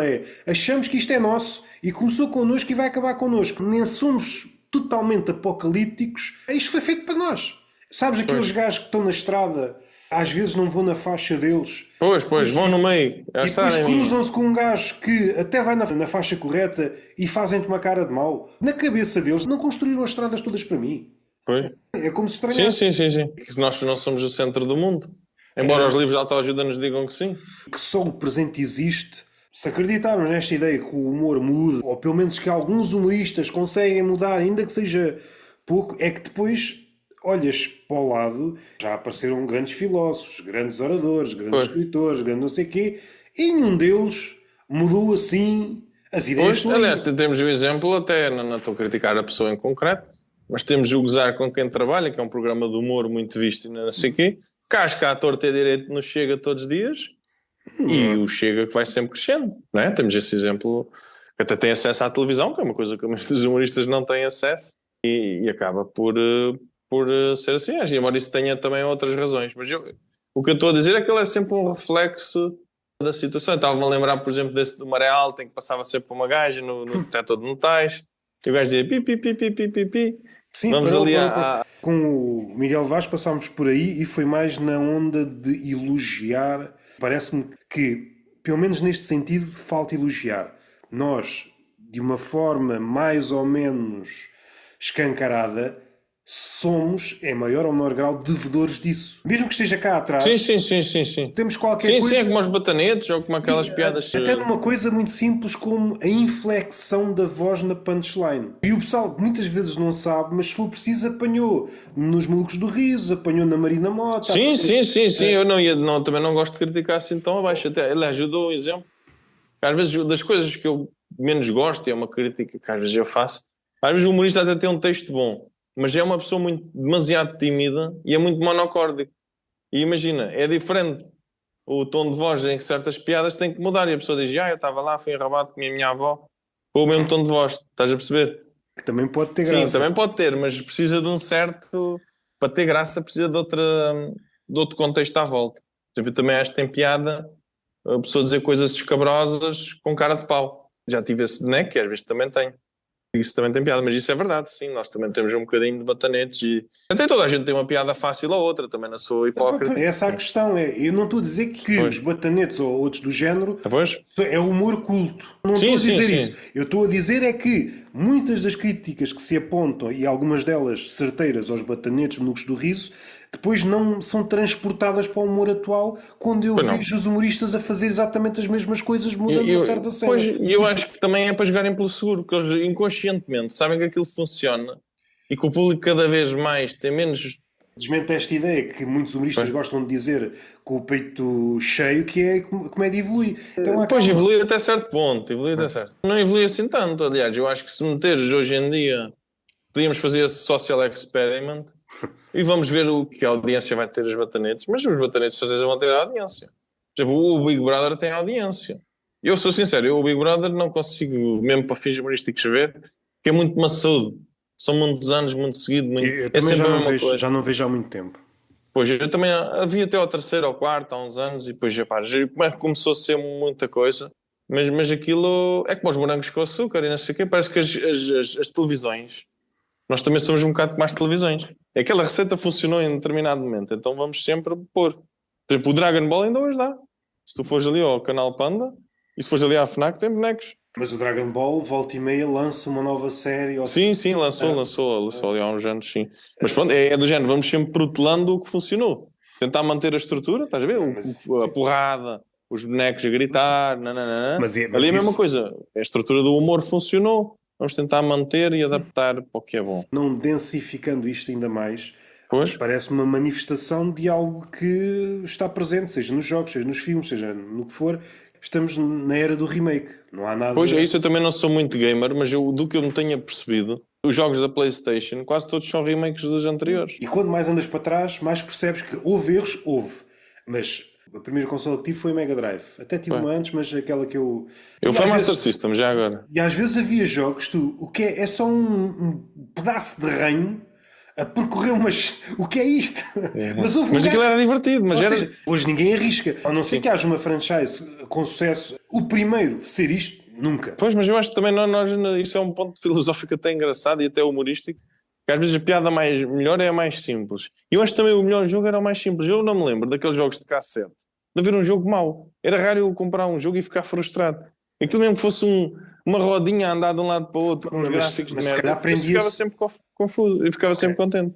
Achamos que isto é nosso e começou connosco e vai acabar connosco. Nem somos totalmente apocalípticos. Isto foi feito para nós. Sabes aqueles Pois, gajos que estão na estrada, às vezes não vão na faixa deles, pois, vão no meio, a e depois estrada é minha. cruzam-se com um gajo que até vai na faixa correta e fazem-te uma cara de mau. Na cabeça deles, não construíram as estradas todas para mim. Pois. É como se Sim, estranhasse. sim, sim, sim. Que nós não somos o centro do mundo. Embora os livros de autoajuda nos digam que sim. Que só o presente existe. Se acreditarmos nesta ideia que o humor muda, ou pelo menos que alguns humoristas conseguem mudar, ainda que seja pouco, é que depois olhas para o lado, já apareceram grandes filósofos, grandes oradores, grandes Pois. escritores, grandes não sei o quê, e nenhum deles mudou assim. As ideias Pois, estão aliás, aí. temos o exemplo, até não estou a criticar a pessoa em concreto, mas temos o Gozar com Quem Trabalha, que é um programa de humor muito visto e não sei o quê. Casca a torta e a direito nos Chega todos os dias e o Chega que vai sempre crescendo, não é? Temos esse exemplo, que até tem acesso à televisão, que é uma coisa que muitos humoristas não têm acesso e acaba por ser assim. Embora isso tenha também outras razões, mas o que eu estou a dizer é que ele é sempre um reflexo da situação. Eu estava-me a lembrar, por exemplo, desse do Maré Alta, em que passava sempre uma gaja no detector de metais, e o gajo dizia pi, pi, pi, pi, pi, pi, pi. Sim, Vamos ali com o Miguel Vaz passámos por aí e foi mais na onda de elogiar. Parece-me que, pelo menos neste sentido, falta elogiar. Nós, de uma forma mais ou menos escancarada, somos, em maior ou menor grau, devedores disso. Mesmo que esteja cá Sim, atrás, sim, sim, sim, sim. temos qualquer Sim, sim, é coisa. como os batanetes ou como aquelas piadas. Até numa coisa muito simples como a inflexão da voz na punchline. E o pessoal muitas vezes não sabe, mas se for preciso apanhou nos Malucos do Riso, apanhou na Marina Mota. Sim, sim, sim, sim. Eu não ia, não, também não gosto de criticar assim tão abaixo. Até, ele ajudou um exemplo. Às vezes, das coisas que eu menos gosto, e é uma crítica que às vezes eu faço, às vezes o humorista até tem um texto bom, mas é uma pessoa muito, demasiado tímida e é muito monocórdico. E imagina, é diferente o tom de voz em que certas piadas têm que mudar. E a pessoa diz, eu estava lá, fui enrabado com a minha avó, com o mesmo tom de voz. Estás a perceber? Que também pode ter Sim, graça. também pode ter, mas precisa de um certo... Para ter graça, precisa de outro contexto à volta. Por exemplo, eu também acho que tem piada a pessoa dizer coisas escabrosas com cara de pau. Já tive esse boneco, que às vezes também tem. Isso também tem piada, mas isso é verdade, sim. Nós também temos um bocadinho de batanetes e até toda a gente tem uma piada fácil ou outra, também não sou hipócrita. Essa é a questão. Eu não estou a dizer que Pois. os batanetes ou outros do género Pois? é humor culto. Não Sim, estou a sim, dizer sim. isso. Eu estou a dizer é que muitas das críticas que se apontam, e algumas delas certeiras aos batanetes, malucos do riso, depois não são transportadas para o humor atual quando eu Pois não. vejo os humoristas a fazer exatamente as mesmas coisas, mudando uma certa cena. Pois, e eu acho que também é para jogarem pelo seguro, porque eles inconscientemente sabem que aquilo funciona e que o público cada vez mais tem menos. Desmente esta ideia que muitos humoristas Pois, gostam de dizer com o peito cheio, que é a comédia evolui. Então lá pois calma. evolui até certo ponto, evolui até certo. Não evolui assim tanto, aliás, eu acho que se meteres hoje em dia, podíamos fazer esse social experiment e vamos ver o que a audiência vai ter os batanetes, mas os batanetes, certeza, vão ter a audiência. Por exemplo, o Big Brother tem audiência. Eu sou sincero, eu o Big Brother não consigo, mesmo para fins humorísticos, ver, que é muito maçudo. São muitos anos, muito seguido, Eu é também sempre a mesma coisa. já não vejo há muito tempo. Pois, eu também havia até ao terceiro ou quarto, há uns anos, e depois, repá, começou a ser muita coisa, mas aquilo é como os morangos com açúcar e não sei o quê, parece que as televisões, nós também somos um bocado como as televisões. Aquela receita funcionou em determinado momento, então vamos sempre pôr. Por exemplo, o Dragon Ball ainda hoje dá. Se tu fores ali ao canal Panda, e se fores ali à FNAC, tem bonecos. Mas o Dragon Ball, volta e meia, lança uma nova série. Sim, sim, lançou ali há uns anos, sim. Mas pronto, é do género, vamos sempre protelando o que funcionou. Tentar manter a estrutura, estás a ver? A porrada, os bonecos a gritar, nananana. Mas Ali é a mesma isso coisa. A estrutura do humor funcionou, vamos tentar manter e adaptar para o que é bom. não densificando isto ainda mais, mas Pois? parece uma manifestação de algo que está presente, seja nos jogos, seja nos filmes, seja no que for. Estamos na era do remake. Não há nada. Pois é isso, eu também não sou muito gamer, mas do que eu me tenha percebido, os jogos da PlayStation quase todos são remakes dos anteriores. E quanto mais andas para trás, mais percebes que houve erros, houve. Mas a primeira consola que tive foi a Mega Drive. Até tive uma antes, mas aquela que eu. Eu E fui às Master vezes- System, já agora. E às vezes havia jogos, o que é só um pedaço de ranho a percorrer, mas o que é isto? Mas houve Mas aquilo era divertido, mas Ou era... seja, hoje ninguém arrisca, a não ser Sim. que haja uma franchise com sucesso. O primeiro ser isto, nunca. Pois, mas eu acho que também isso é um ponto filosófico até engraçado e até humorístico, que às vezes a piada melhor é a mais simples. E eu acho que também o melhor jogo era o mais simples. Eu não me lembro daqueles jogos de cassete, de haver um jogo mau. Era raro eu comprar um jogo e ficar frustrado. Aquilo mesmo que fosse uma rodinha a andar de um lado para o outro com uns gráficos de se merda, calhar eu ficava sempre confuso, eu ficava sempre contente.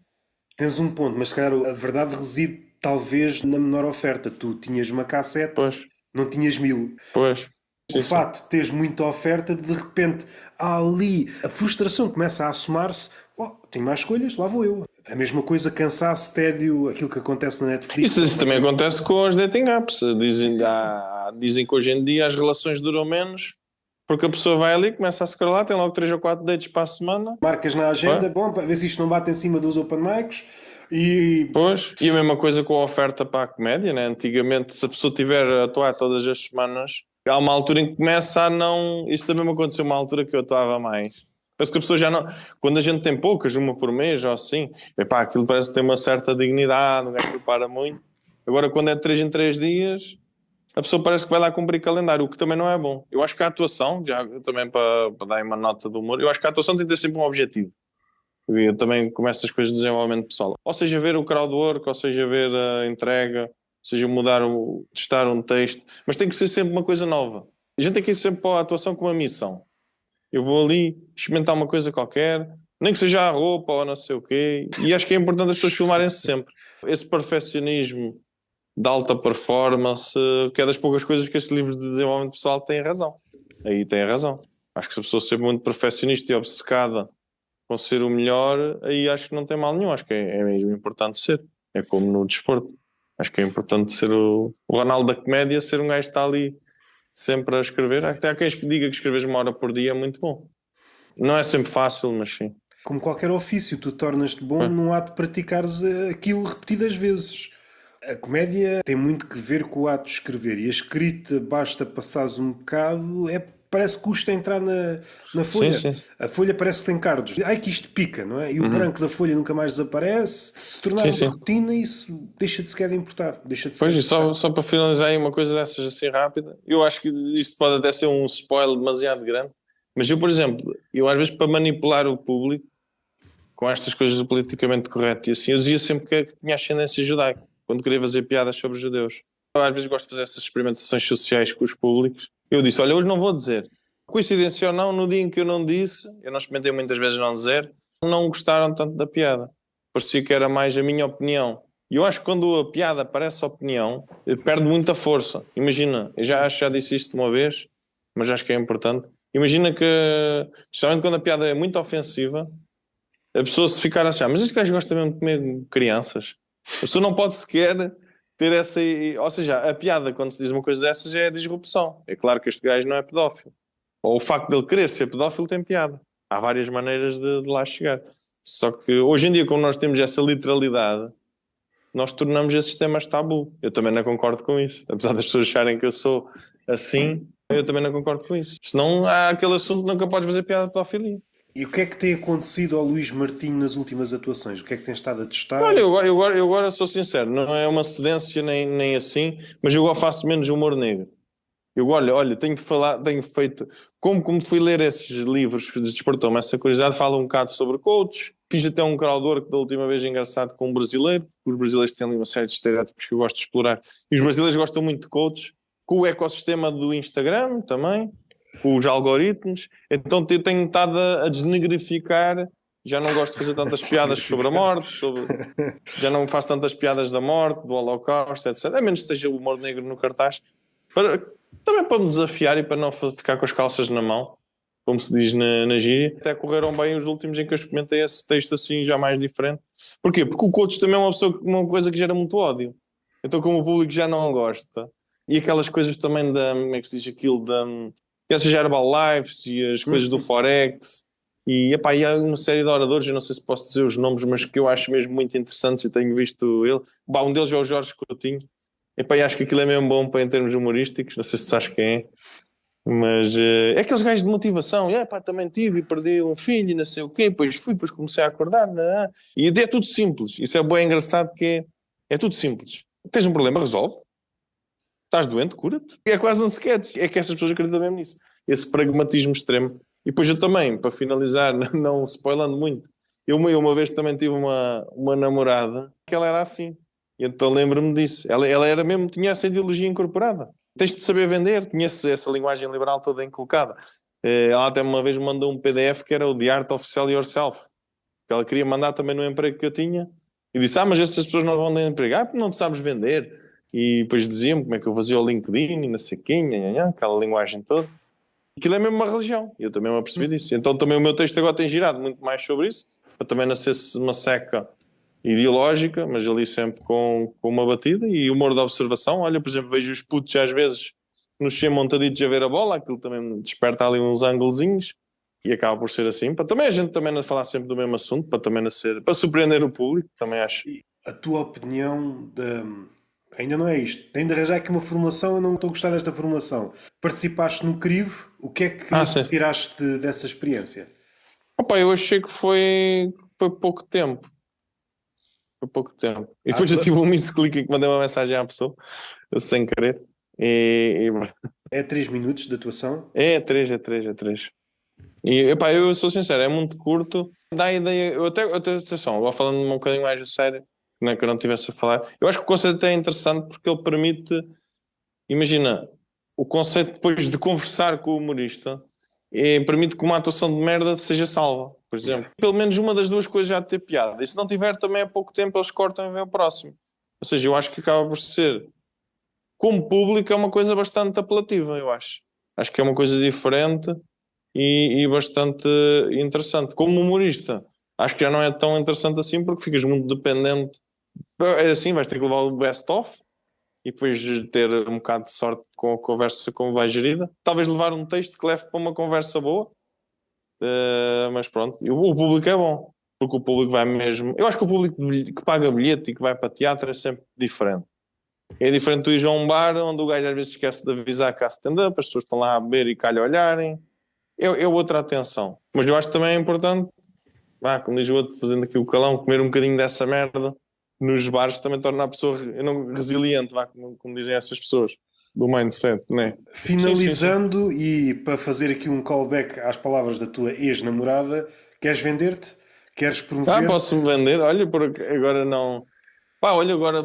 Tens um ponto, mas se calhar a verdade reside talvez na menor oferta. Tu tinhas uma cassete, Pois, não tinhas 1000. pois. O Sim, sim. facto de teres muita oferta, de repente há ali a frustração começa a assomar-se. Oh, tenho mais escolhas, lá vou eu. A mesma coisa, cansaço, tédio, aquilo que acontece na Netflix. Isso também acontece com as dating apps. Dizem que hoje em dia as relações duram menos porque a pessoa vai ali, começa a scrollar, tem logo 3 ou 4 dates para a semana. Marcas na agenda, bom, para ver se isto não bate em cima dos open mics. E Pois, e a mesma coisa com a oferta para a comédia, né? Antigamente, se a pessoa tiver a atuar todas as semanas, há uma altura em que começa a não. Isso também me aconteceu uma altura que eu atuava mais. Parece que a pessoa já não. Quando a gente tem poucas, uma por mês ou assim, epá, aquilo parece que tem uma certa dignidade, o gajo prepara muito. Agora, quando é de 3 em 3 dias, a pessoa parece que vai lá cumprir calendário, o que também não é bom. Eu acho que a atuação, já também para dar uma nota do humor, eu acho que a atuação tem que ter sempre um objetivo. Eu também começo as coisas de desenvolvimento pessoal. Ou seja, ver o crowdwork, ou seja, ver a entrega, ou seja, testar um texto. Mas tem que ser sempre uma coisa nova. A gente tem que ir sempre para a atuação com uma missão. Eu vou ali experimentar uma coisa qualquer, nem que seja a roupa ou não sei o quê. E acho que é importante as pessoas filmarem-se sempre. Esse perfeccionismo de alta performance, que é das poucas coisas que estes livros de desenvolvimento pessoal têm razão. Aí tem razão. Acho que se a pessoa ser muito perfeccionista e obcecada com ser o melhor, aí acho que não tem mal nenhum. Acho que é mesmo importante ser. É como no desporto. Acho que é importante ser o Ronaldo da comédia, ser um gajo que está ali sempre a escrever. Até há quem diga que escreves 1 hora por dia é muito bom. Não é sempre fácil, mas sim. como qualquer ofício, tu tornas-te bom É. num ato de praticares aquilo repetidas vezes. A comédia tem muito que ver com o ato de escrever e a escrita basta passares um bocado, parece que custa entrar na folha. Sim, sim. A folha parece que tem cardos. Ai que isto pica, não é? E o branco da folha nunca mais desaparece. Se tornar Sim, uma sim. rotina, isso deixa de sequer de importar. Deixa de Pois, sequer e só para finalizar aí uma coisa dessas assim rápida, eu acho que isto pode até ser um spoiler demasiado grande, mas eu, por exemplo, eu às vezes para manipular o público com estas coisas do politicamente correto e assim, eu dizia sempre que tinha ascendência judaica, quando queria fazer piadas sobre judeus. Eu às vezes gosto de fazer essas experimentações sociais com os públicos. Eu disse, olha, hoje não vou dizer. Coincidência ou não, no dia em que eu não disse, eu não experimentei muitas vezes não dizer, não gostaram tanto da piada. Parecia que era mais a minha opinião. E eu acho que quando a piada parece opinião, perde muita força. Imagina, eu já disse isto uma vez, mas acho que é importante. Imagina que, especialmente quando a piada é muito ofensiva, a pessoa se ficar a achar, mas este gajo gosta mesmo de comer crianças. A pessoa não pode sequer ter essa... Ou seja, a piada, quando se diz uma coisa dessas, é a disrupção. É claro que este gajo não é pedófilo. Ou o facto dele querer ser pedófilo tem piada. Há várias maneiras de lá chegar. Só que hoje em dia, como nós temos essa literalidade, nós tornamos esses temas tabu. Eu também não concordo com isso. Apesar das pessoas acharem que eu sou assim, eu também não concordo com isso. Senão há aquele assunto que nunca podes fazer piada de pedofilia. E o que é que tem acontecido ao Luís Martinho nas últimas atuações? O que é que tem estado a testar? Olha, eu agora sou sincero, não é uma cedência nem assim, mas eu agora faço menos humor negro. Olha, tenho feito, como fui ler esses livros que despertou-me essa curiosidade, falo um bocado sobre coaches, fiz até um crowdwork da última vez engraçado com um brasileiro, os brasileiros têm ali uma série de estereótipos que eu gosto de explorar, e os brasileiros gostam muito de coaches, com o ecossistema do Instagram também, com os algoritmos, então eu tenho estado a desnegrificar, já não gosto de fazer tantas piadas sobre a morte, já não faço tantas piadas da morte, do Holocausto, etc. A menos que esteja o humor negro no cartaz, também para me desafiar e para não ficar com as calças na mão, como se diz na gíria. Até correram bem os últimos em que eu experimentei esse texto assim já mais diferente. Porquê? Porque o coach também é uma coisa que gera muito ódio. Então como o público já não gosta, e aquelas coisas também como é que se diz aquilo, essas Herbalives e as coisas do Forex, e há uma série de oradores, eu não sei se posso dizer os nomes, mas que eu acho mesmo muito interessantes e tenho visto ele. Um deles é o Jorge Coutinho. Epá, acho que aquilo é mesmo bom para em termos humorísticos, não sei se sabes quem é. Mas é aqueles gajos de motivação. Pá, também tive e perdi um filho e não sei o quê. Depois fui, depois comecei a acordar. E é tudo simples. Isso é bem engraçado que é tudo simples. Tens um problema, resolve. Estás doente, cura-te. É quase um sketch. É que essas pessoas acreditam mesmo nisso. Esse pragmatismo extremo. E depois eu também, para finalizar, não spoilando muito, eu uma vez também tive uma namorada que ela era assim. E então lembro-me disso. Ela era mesmo, tinha essa ideologia incorporada. Tens de saber vender, tinha essa linguagem liberal toda inculcada. Ela até uma vez me mandou um PDF que era o The Art of Sell Yourself. Que ela queria mandar também no emprego que eu tinha. E disse, mas essas pessoas não vão dar emprego. Porque não sabes vender. E depois dizia-me como é que eu fazia o LinkedIn e não sei quem, aquela linguagem toda. Aquilo é mesmo uma religião. E eu também me apercebi disso. Então também o meu texto agora tem girado muito mais sobre isso, para também não ser uma seca ideológica, mas ali sempre com uma batida e humor de observação. Olha, por exemplo, vejo os putos às vezes nos chão montaditos a ver a bola, aquilo também me desperta ali uns ângulozinhos e acaba por ser assim. Para também a gente também não falar sempre do mesmo assunto, para também não ser, para surpreender o público, também acho. E a tua opinião ainda não é isto. Tem de arranjar aqui uma formação, eu não estou a gostar desta formação. Participaste no crivo, o que é que Sim. tiraste dessa experiência? Opa, eu achei que foi pouco tempo. Foi pouco tempo. E depois eu tive um misclick que mandei uma mensagem à pessoa, sem querer. E É 3 minutos de atuação? é três. E epá, eu sou sincero, é muito curto. Dá a ideia. Atenção, agora falando um bocadinho mais a sério, não é que eu não estivesse a falar. Eu acho que o conceito é interessante porque ele permite. Imagina, o conceito depois de conversar com o humorista permite que uma atuação de merda seja salva, por exemplo. Yeah. Pelo menos uma das duas coisas já ter piada. E se não tiver, também há pouco tempo eles cortam e vêm o próximo. Ou seja, eu acho que acaba por ser, como público, é uma coisa bastante apelativa, eu acho. Acho que é uma coisa diferente e bastante interessante. Como humorista, acho que já não é tão interessante assim porque ficas muito dependente. É assim, vais ter que levar o best-of e depois ter um bocado de sorte com a conversa como vai gerida. Talvez levar um texto que leve para uma conversa boa, mas pronto. E o público é bom, porque o público vai mesmo. Eu acho que o público que paga bilhete e que vai para teatro é sempre diferente. É diferente tu ir a um bar onde o gajo às vezes esquece de avisar que há stand-up, as pessoas estão lá a beber e calhar olharem. É outra atenção. Mas eu acho que também é importante, como diz o outro, fazendo aqui o calão, comer um bocadinho dessa merda nos bares também torna a pessoa resiliente, como dizem essas pessoas, do mindset, não é? Sim. Finalizando, e para fazer aqui um callback às palavras da tua ex-namorada, queres vender-te? Queres promover-te? Posso-me vender? Olha, porque agora não. Olha, agora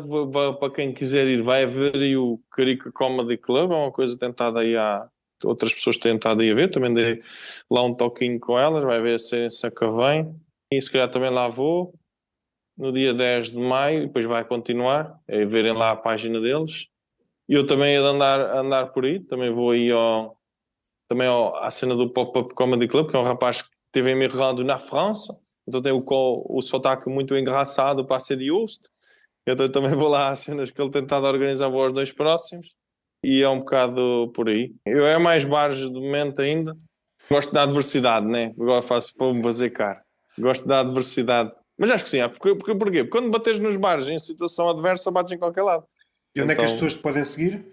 para quem quiser ir, vai ver aí o Carica Comedy Club, é uma coisa tentada aí outras pessoas têm tentado aí a ver, também dei lá um toquinho com elas, vai ver se acabem. E se calhar também lá vou, no dia 10 de maio, e depois vai continuar, verem lá a página deles. E eu também ia de andar por aí, também vou aí à cena do Pop-Up Comedy Club, que é um rapaz que teve emigrado na França, então tem o sotaque muito engraçado para ser de host. Então eu também vou lá às cenas que ele tentado organizar, vou aos dois próximos, e é um bocado por aí. Eu é mais bares de momento ainda. Gosto da adversidade, né? Agora faço para me fazer caro. Gosto da adversidade. Mas acho que sim, porquê? Porque quando bateres nos bares em situação adversa, bates em qualquer lado. E onde é que as Então, pessoas te podem seguir?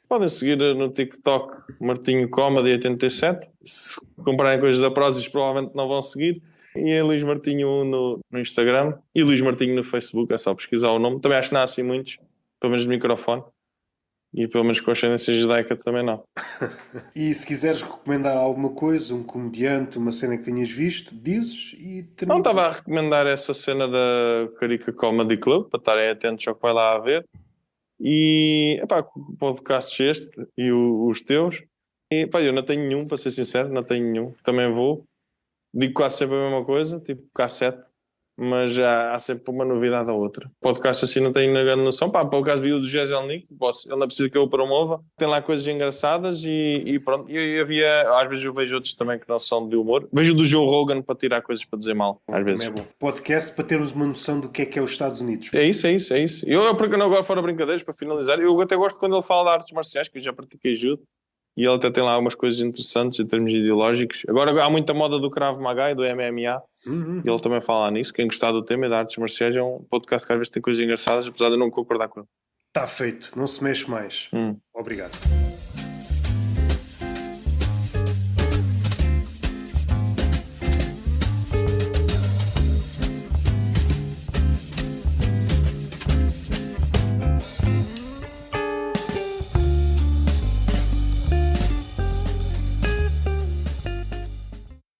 podem seguir no TikTok Martinho Comedy 87. Se comprarem coisas da Prozis, provavelmente não vão seguir. E é Luís Martinho 1 no Instagram e Luís Martinho no Facebook. É só pesquisar o nome. Também acho que não há assim muitos, pelo menos de microfone. E pelo menos com ascendência judaica também não. E se quiseres recomendar alguma coisa, um comediante, uma cena que tenhas visto, dizes e Não termina. estava a recomendar essa cena da Carica Comedy Club, para estarem atentos ao que vai lá a ver. E, podcast este e os teus. E, eu não tenho nenhum, para ser sincero, não tenho nenhum. Também vou. Digo quase sempre a mesma coisa, tipo cassete, mas já há sempre uma novidade ou outra. Podcast assim não tenho grande noção. Para o caso vi o do José Nico, ele não precisa que eu o promova. Tem lá coisas engraçadas e pronto. E havia, às vezes eu vejo outros também que não são de humor. Vejo o do Joe Rogan para tirar coisas para dizer mal, às vezes. Também é bom. Podcast para termos uma noção do que é os Estados Unidos. É isso. Porque não agora fora brincadeiras, para finalizar, eu até gosto quando ele fala de artes marciais, que eu já pratiquei judo. E ele até tem lá algumas coisas interessantes em termos ideológicos. Agora há muita moda do Krav Maga e do MMA. E ele também fala nisso. Quem gostar do tema e de artes marciais é um podcast que às vezes tem coisas engraçadas, apesar de eu não concordar com ele. Está feito, não se mexe mais. Obrigado.